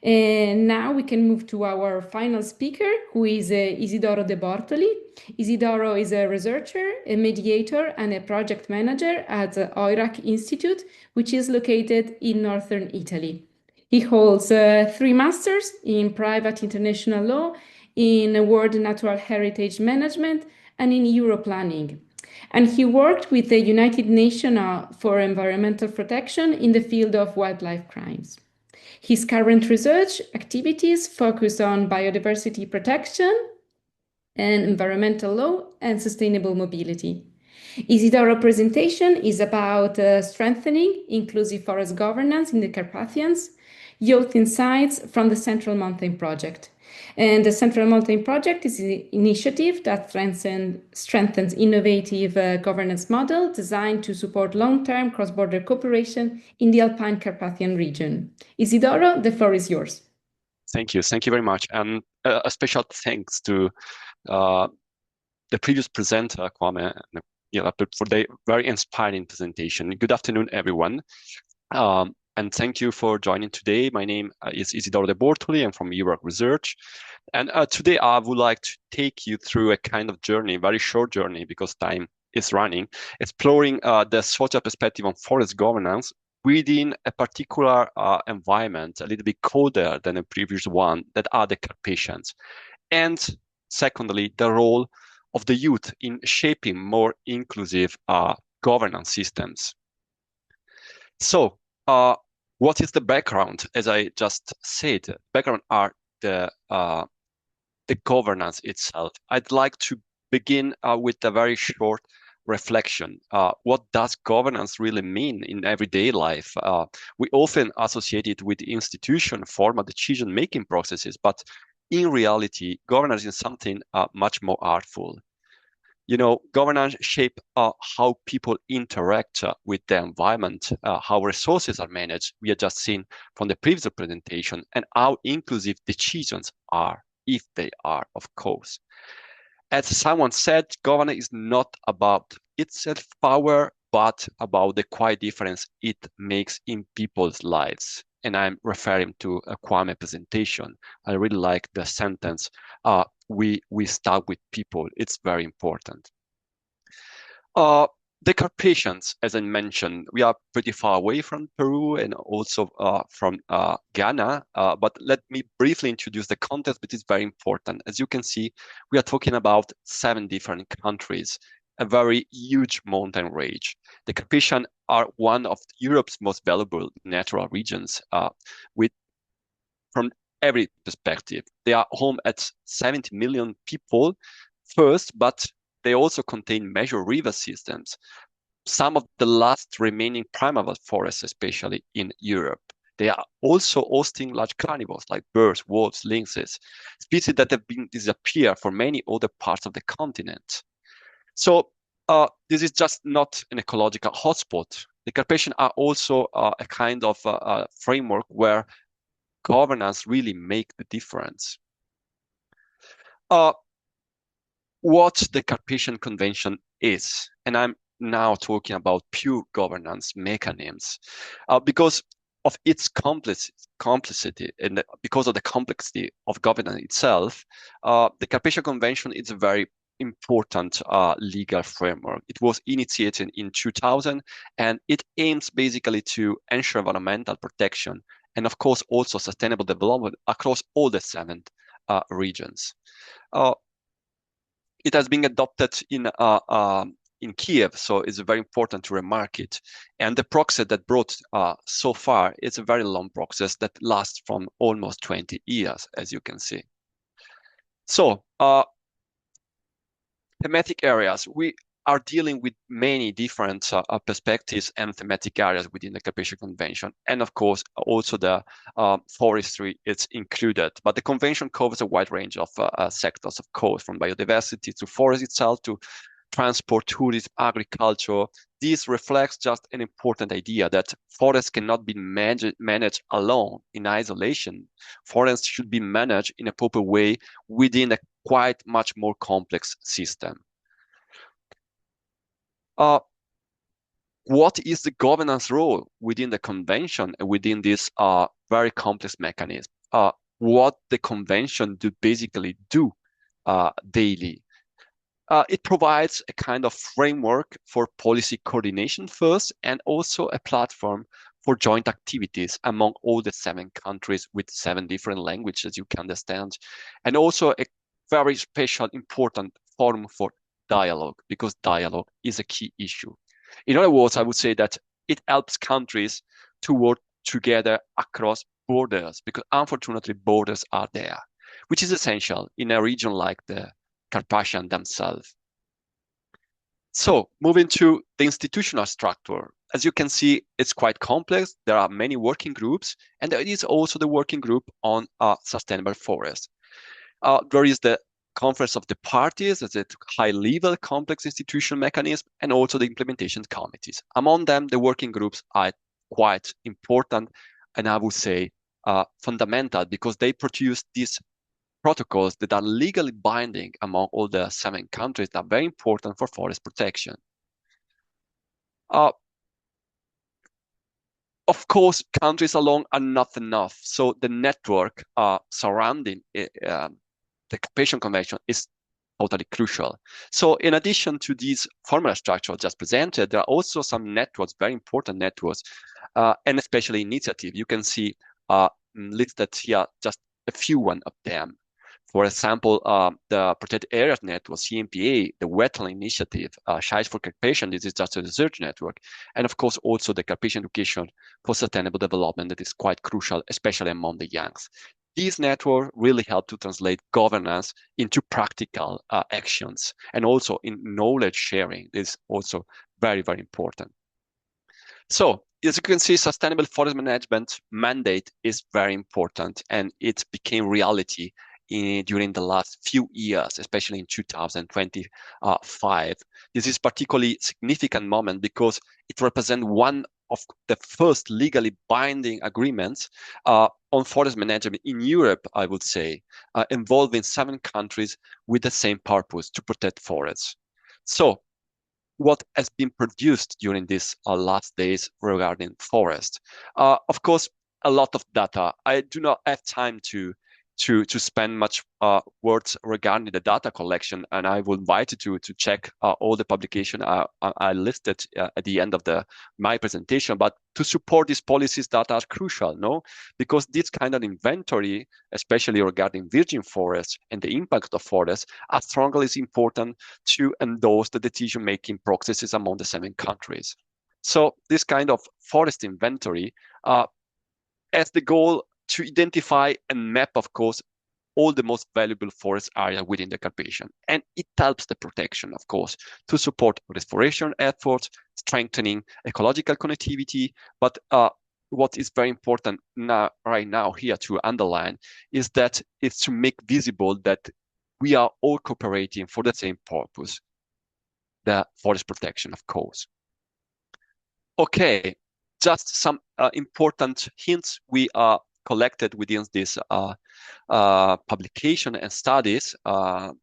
And now we can move to our final speaker, who is Isidoro de Bertoli. Isidoro is a researcher, a mediator, and a project manager at the EURAC Institute, which is located in northern Italy. He holds 3 masters in private international law, in World Natural Heritage Management, and in Euro planning. And he worked with the United Nations for Environmental Protection in the field of wildlife crimes. His current research activities focus on biodiversity protection and environmental law and sustainable mobility. Isidoro's presentation is about strengthening inclusive forest governance in the Carpathians, youth insights from the Central Mountain Project. And the Central Mountain Project is an initiative that strengthens innovative governance model designed to support long-term cross-border cooperation in the Alpine Carpathian region. Isidoro, the floor is yours. Thank you. Thank you very much. And a special thanks to the previous presenter, Kwame, for the very inspiring presentation. Good afternoon, everyone. And thank you for joining today. My name is Isidoro de Bertoli. I'm from EURAC Research. And today I would like to take you through a kind of journey, very short journey because time is running, exploring the social perspective on forest governance within a particular environment, a little bit colder than the previous one, that are the Carpathians. And secondly, the role of the youth in shaping more inclusive governance systems. So, what is the background? As I just said, background are the governance itself. I'd like to begin with a very short reflection. What does governance really mean in everyday life? We often associate it with institution, formal decision-making processes, but in reality, governance is something much more artful. You know, governance shape how people interact with the environment, how resources are managed. We have just seen from the previous presentation, and how inclusive decisions are, if they are, of course. As someone said, governance is not about itself power, but about the quiet difference it makes in people's lives. And I'm referring to a Kwame presentation. I really like the sentence, we start with people. It's very important. The Carpathians, as I mentioned, we are pretty far away from Peru and also from Ghana. But let me briefly introduce the context, which is very important. As you can see, we are talking about 7 different countries, a very huge mountain range. The Carpathians are one of Europe's most valuable natural regions from every perspective. They are home at 70 million people first, but they also contain major river systems, some of the last remaining primeval forests, especially in Europe. They are also hosting large carnivores like birds, wolves, lynxes, species that have been disappeared for many other parts of the continent. So this is just not an ecological hotspot. The Carpathians are also a kind of framework where governance really make the difference. What the Carpathian Convention is, and I'm now talking about pure governance mechanisms, because of its complexity and because of the complexity of governance itself, the Carpathian Convention is a very important legal framework. It was initiated in 2000, and it aims basically to ensure environmental protection and, of course, also sustainable development across all the 7 regions. It has been adopted in Kiev, so it's very important to remark it. And the process that brought so far is a very long process that lasts from almost 20 years, as you can see. So, thematic areas. We are dealing with many different perspectives and thematic areas within the Carpathian Convention. And of course, also the forestry is included. But the convention covers a wide range of sectors, of course, from biodiversity to forest itself to transport, tourism, agriculture. This reflects just an important idea that forests cannot be managed alone in isolation. Forests should be managed in a proper way within a quite much more complex system. What is the governance role within the convention and within this very complex mechanism? What the convention basically do daily? It provides a kind of framework for policy coordination first, and also a platform for joint activities among all the 7 countries with 7 different languages, you can understand, and also a very special important forum for dialogue, because dialogue is a key issue. In other words, I would say that it helps countries to work together across borders, because unfortunately borders are there, which is essential in a region like the Carpathian themselves. So moving to the institutional structure, as you can see, it's quite complex. There are many working groups, and there is also the working group on sustainable forest. There is the Conference of the Parties as a high-level complex institutional mechanism, and also the implementation committees. Among them, the working groups are quite important, and I would say fundamental, because they produce these protocols that are legally binding among all the 7 countries that are very important for forest protection. Of course, countries alone are not enough. So the network surrounding the Carpathian Convention is totally crucial. So in addition to these formula structure just presented, there are also some networks, very important networks, and especially initiative. You can see listed here just a few of them. For example, the Protected Areas Network, CMPA, the Wetland Initiative, Shires for Carpathian, this is just a research network, and of course also the Carpathian Education for Sustainable Development that is quite crucial, especially among the youngs. These networks really help to translate governance into practical actions, and also in knowledge sharing is also very, very important. So as you can see, sustainable forest management mandate is very important, and it became reality during the last few years, especially in 2025. This is particularly significant moment because it represents one of the first legally binding agreements on forest management in Europe, I would say, involving 7 countries with the same purpose, to protect forests. So what has been produced during these last days regarding forest? Of course, a lot of data. I do not have time to spend much words regarding the data collection, and I will invite you to check all the publication I listed at the end of my presentation. But to support these policies that are crucial, no? Because this kind of inventory, especially regarding virgin forests and the impact of forests, are strongly important to endorse the decision-making processes among the 7 countries. So this kind of forest inventory has the goal to identify and map, of course, all the most valuable forest area within the Carpathian. And it helps the protection, of course, to support restoration efforts, strengthening ecological connectivity. But what is very important right now here to underline is that it's to make visible that we are all cooperating for the same purpose, the forest protection, of course. Okay, just some important hints we are collected within this publication and studies that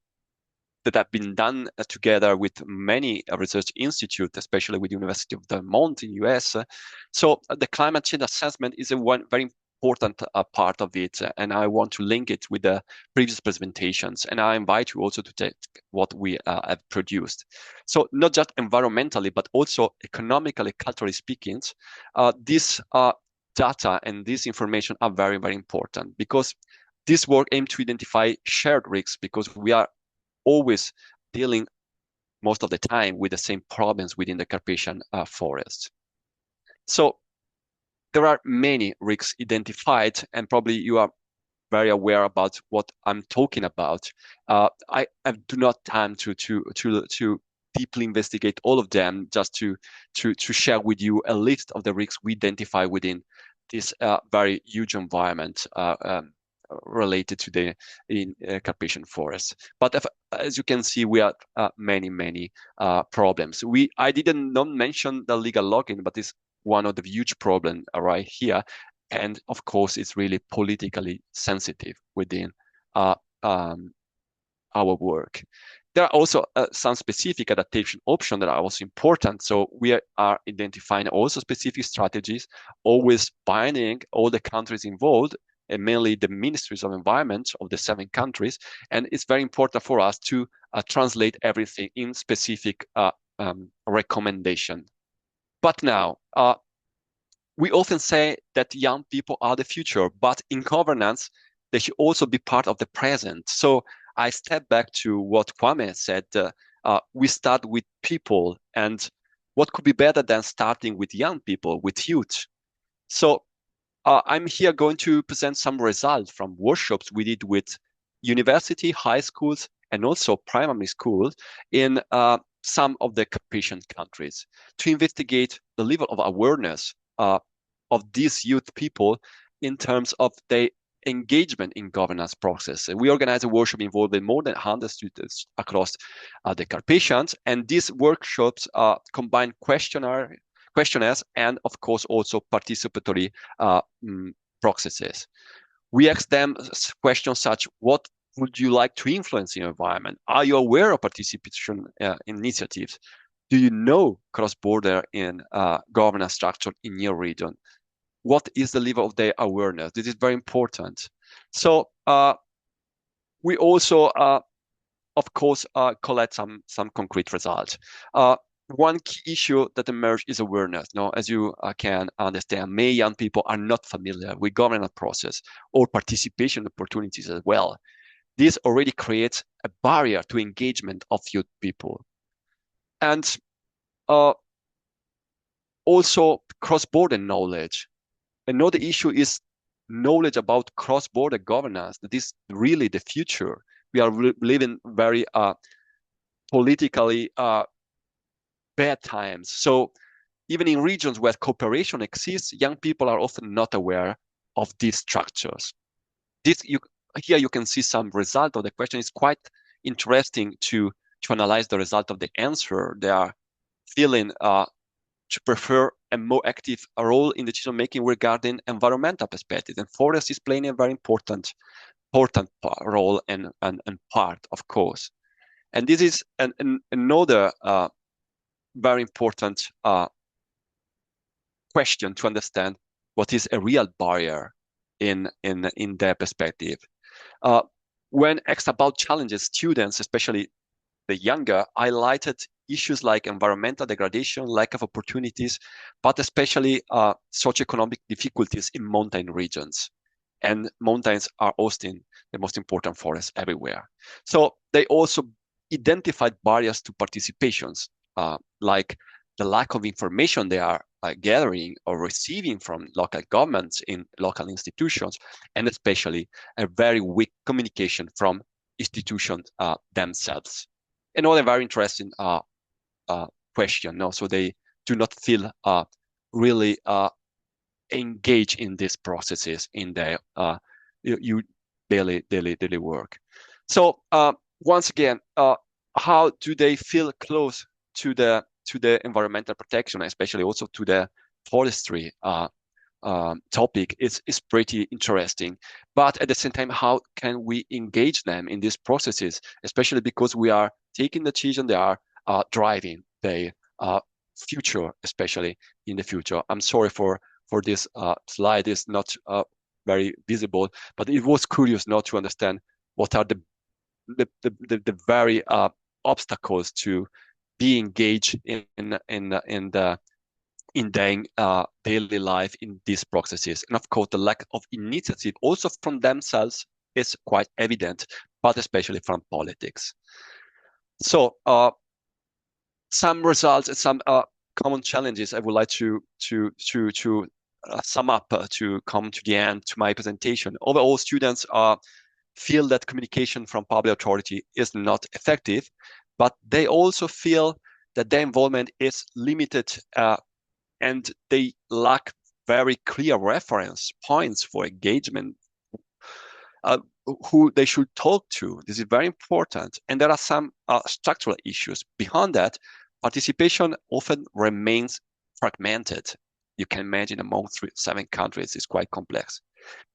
have been done together with many research institutes, especially with the University of Vermont in US. So the climate change assessment is one very important part of it, and I want to link it with the previous presentations, and I invite you also to take what we have produced. So not just environmentally, but also economically, culturally speaking, this data and this information are very, very important, because this work aims to identify shared risks, because we are always dealing most of the time with the same problems within the Carpathian forest. So there are many risks identified, and probably you are very aware about what I'm talking about. I do not have time to deeply investigate all of them, just to share with you a list of the risks we identify within this very huge environment related to the Carpathian forest. But as you can see, we have many problems. I didn't not mention the legal logging, but it's one of the huge problems right here. And of course, it's really politically sensitive within our work. There are also some specific adaptation options that are also important. So we are identifying also specific strategies, always binding all the countries involved, and mainly the ministries of environment of the 7 countries. And it's very important for us to translate everything in specific recommendation. But now, we often say that young people are the future, but in governance, they should also be part of the present. So I step back to what Kwame said. We start with people, and what could be better than starting with young people, with youth? So I'm here going to present some results from workshops we did with university, high schools, and also primary schools in some of the Carpathian countries to investigate the level of awareness of these youth people in terms of their engagement in governance process. We organized a workshop involving more than 100 students across the Carpathians, and these workshops combine questionnaires and, of course, also participatory processes. We asked them questions such: what would you like to influence in your environment? Are you aware of participation initiatives? Do you know cross-border in governance structure in your region? What is the level of their awareness? This is very important. So we also, of course, collect some concrete results. One key issue that emerged is awareness. Now, as you can understand, many young people are not familiar with governance process or participation opportunities as well. This already creates a barrier to engagement of youth people. And also cross-border knowledge. Another issue is knowledge about cross-border governance. That is really the future. We are living very politically bad times. So even in regions where cooperation exists, young people are often not aware of these structures. Here you can see some result of the question. It's quite interesting to analyze the result of the answer. They are feeling to prefer a more active role in decision making regarding environmental perspectives, and forest is playing a very important role and part, of course. And this is another very important question to understand what is a real barrier in their perspective. When asked about challenges, students, especially the younger, highlighted issues like environmental degradation, lack of opportunities, but especially socioeconomic difficulties in mountain regions. And mountains are hosting the most important forests everywhere. So they also identified barriers to participations, like the lack of information they are gathering or receiving from local governments in local institutions, and especially a very weak communication from institutions themselves. Another very interesting question. No, so they do not feel really engaged in these processes in their daily work. So once again, how do they feel close to the environmental protection, especially also to the forestry topic? Is pretty interesting. But at the same time, how can we engage them in these processes, especially because we are taking the decision, they are driving the future, especially in the future. I'm sorry for this slide is not very visible, but it was curious not to understand what are the very obstacles to be engaged in their daily life in these processes. And of course, the lack of initiative also from themselves is quite evident, but especially from politics. So some results and some common challenges I would like to sum up to come to the end to my presentation. Overall, students feel that communication from public authority is not effective, but they also feel that their involvement is limited and they lack very clear reference points for engagement, who they should talk to. This is very important. And there are some structural issues. Beyond that, participation often remains fragmented. You can imagine among 7 countries, it's quite complex.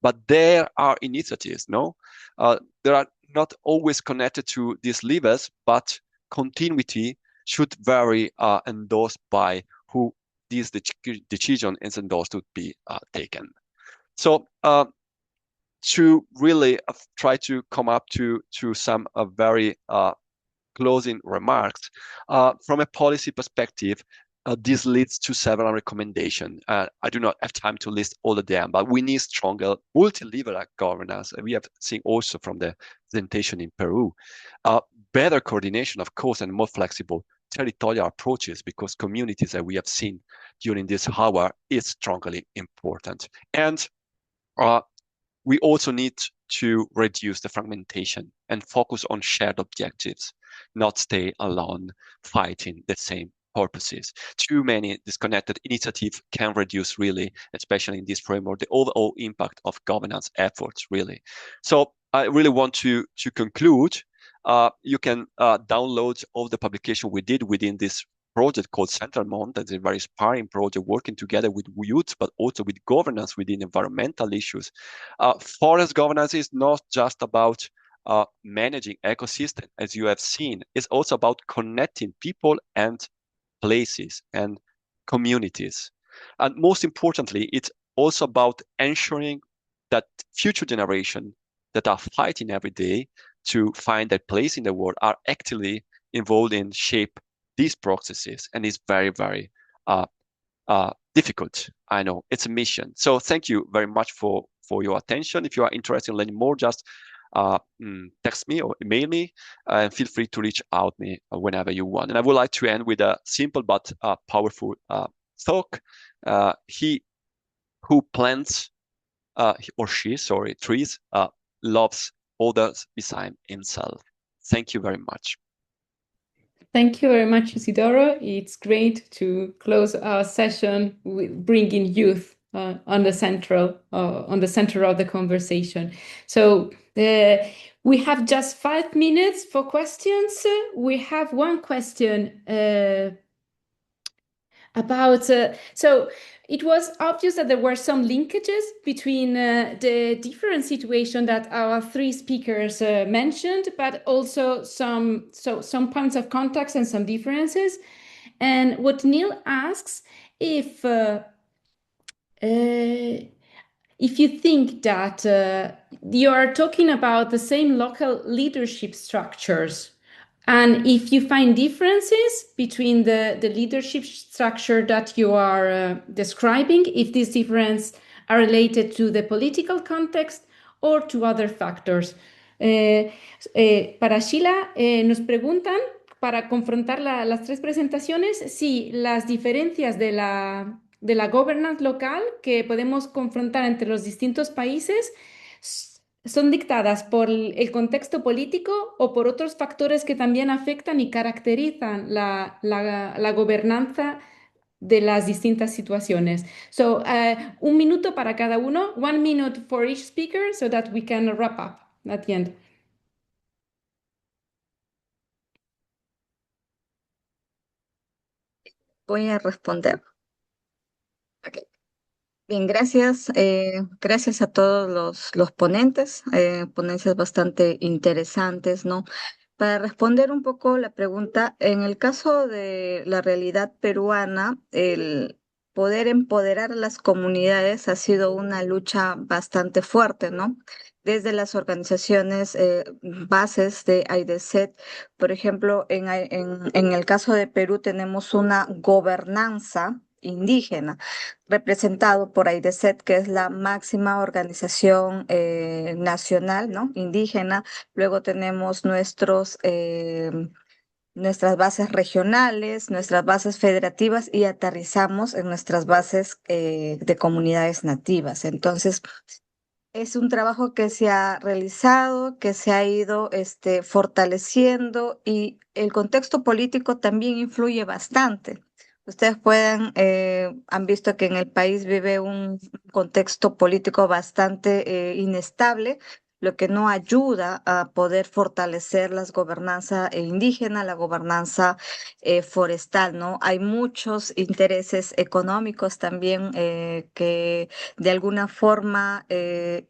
But there are initiatives, no? There are not always connected to these levers, but continuity should vary endorsed by who this decision is endorsed to be taken. So to really try to come up to some very closing remarks, from a policy perspective, this leads to several recommendations. I do not have time to list all of them, but we need stronger multilateral governance. We have seen also from the presentation in Peru, better coordination, of course, and more flexible territorial approaches, because communities that we have seen during this hour is strongly important. And we also need to reduce the fragmentation and focus on shared objectives, not stay alone fighting the same purposes. Too many disconnected initiatives can reduce really, especially in this framework, the overall impact of governance efforts really. So I really want to conclude. You can download all the publication we did within this project called Central Mount. That's a very inspiring project working together with youth, but also with governance within environmental issues. Forest governance is not just about managing ecosystem, as you have seen. It's also about connecting people and places and communities. And most importantly, it's also about ensuring that future generations that are fighting every day to find their place in the world are actively involved in shape these processes. And it's very, very difficult. I know it's a mission. So thank you very much for your attention. If you are interested in learning more, just text me or email me, and feel free to reach out me whenever you want. And I would like to end with a simple but powerful talk. He who plants or she, sorry, trees loves others beside himself. Thank you very much. Thank you very much, Isidoro. It's great to close our session with bringing youth on the center of the conversation. So we have just 5 minutes for questions. We have one question about, so it was obvious that there were some linkages between the different situation that our three speakers mentioned, but also some points of contact and some differences. And what Neil asks, if you think that you are talking about the same local leadership structures, and if you find differences between the leadership structure that you are describing, if these differences are related to the political context or to other factors. Para Sheila, nos preguntan, para confrontar las tres presentaciones, si las diferencias de la governance local que podemos confrontar entre los distintos países son dictadas por el contexto político o por otros factores que también afectan y caracterizan la gobernanza de las distintas situaciones. So, 1 minuto para cada uno, 1 minute for each speaker, so that we can wrap up at the end. Voy a responder. Okay. Bien, gracias. Gracias a todos los ponentes, ponencias bastante interesantes, ¿no? Para responder un poco la pregunta, en el caso de la realidad peruana, el poder empoderar a las comunidades ha sido una lucha bastante fuerte, ¿no? Desde las organizaciones bases de AIDESET, por ejemplo, en el caso de Perú tenemos una gobernanza indígena, representado por AIDESET, que es la máxima organización nacional, ¿no? Indígena. Luego tenemos nuestras bases regionales, nuestras bases federativas y aterrizamos en nuestras bases de comunidades nativas. Entonces, es un trabajo que se ha realizado, que se ha ido fortaleciendo, y el contexto político también influye bastante. Ustedes han visto que en el país vive un contexto político bastante inestable, lo que no ayuda a poder fortalecer la gobernanza indígena, la gobernanza forestal, ¿no? Hay muchos intereses económicos también que de alguna forma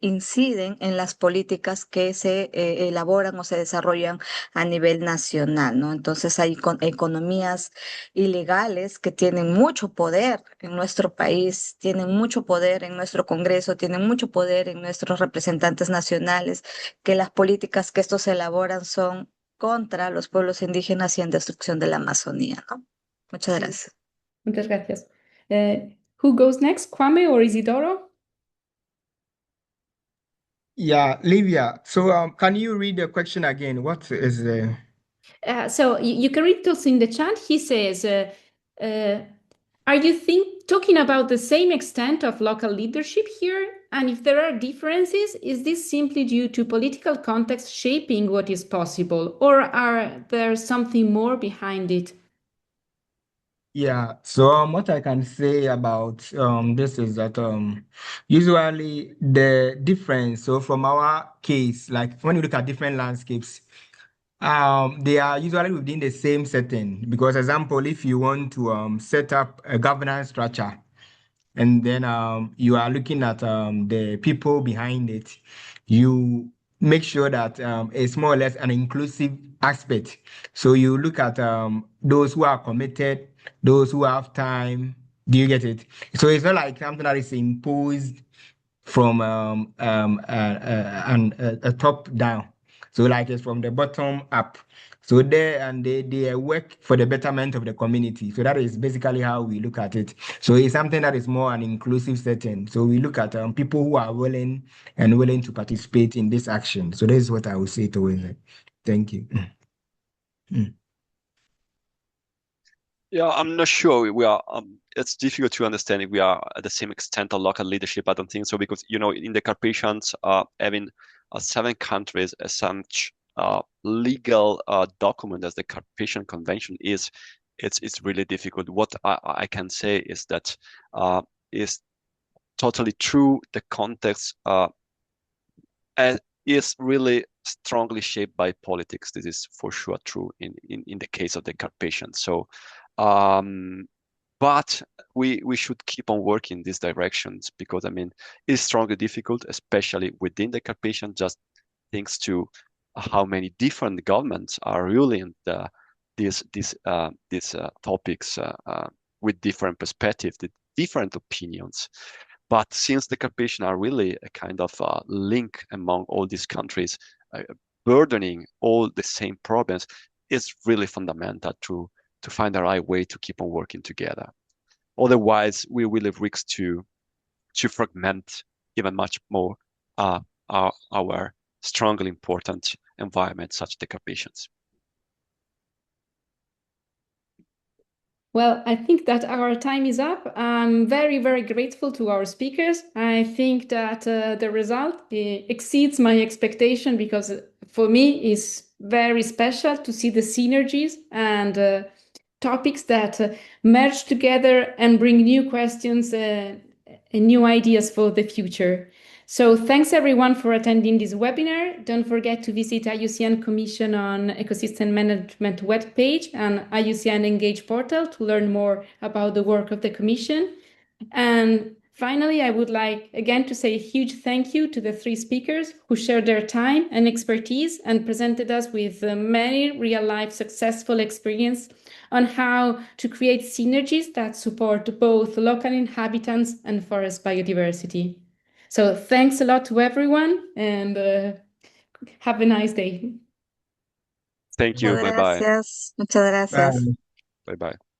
inciden en las políticas que se elaboran o se desarrollan a nivel nacional, ¿no? Entonces hay economías ilegales que tienen mucho poder en nuestro país, tienen mucho poder en nuestro Congreso, tienen mucho poder en nuestros representantes nacionales, que las políticas que estos elaboran son contra los pueblos indígenas y en destrucción de la Amazonía, ¿no? Muchas gracias. Muchas gracias. Who goes next, Kwame or Isidoro? Yeah, Livia. So can you read the question again? What is the... So you can read those in the chat. He says, are you talking about the same extent of local leadership here? And if there are differences, is this simply due to political context shaping what is possible, or are there something more behind it? Yeah, so what I can say about this is that usually the difference, so from our case, like when you look at different landscapes, they are usually within the same setting. Because, example, if you want to set up a governance structure, and then you are looking at the people behind it, you make sure that it's more or less an inclusive aspect. So you look at those who are committed, those who have time. Do you get it? So it's not like something that is imposed from a top down. So like it's from the bottom up. So they work for the betterment of the community. So that is basically how we look at it. So it's something that is more an inclusive setting. So we look at people who are willing to participate in this action. So this is what I would say towards it. Thank you. Yeah, I'm not sure we are. It's difficult to understand if we are at the same extent of local leadership. I don't think so, because in the Carpathians, having 7 countries as such legal document as the Carpathian Convention is, it's really difficult. What I can say is that is totally true. The context is really strongly shaped by politics. This is for sure true in the case of the Carpathians. So. But we should keep on working these directions, because it's strongly difficult, especially within the Carpathian, just thanks to how many different governments are ruling these topics with different perspectives, different opinions. But since the Carpathian are really a kind of link among all these countries, burdening all the same problems, it's really fundamental to find the right way to keep on working together. Otherwise, we will have risks to fragment even much more our strongly important environment, such as the Carpathians. Well, I think that our time is up. I'm very, very grateful to our speakers. I think that the result exceeds my expectation, because for me it's very special to see the synergies and topics that merge together and bring new questions and new ideas for the future. So thanks everyone for attending this webinar. Don't forget to visit IUCN Commission on Ecosystem Management webpage and IUCN Engage portal to learn more about the work of the Commission. And finally, I would like again to say a huge thank you to the 3 speakers who shared their time and expertise and presented us with many real-life successful experience on how to create synergies that support both local inhabitants and forest biodiversity. So thanks a lot to everyone, and have a nice day. Thank you. Muchas Bye-bye. gracias. Muchas gracias. Bye. Bye-bye.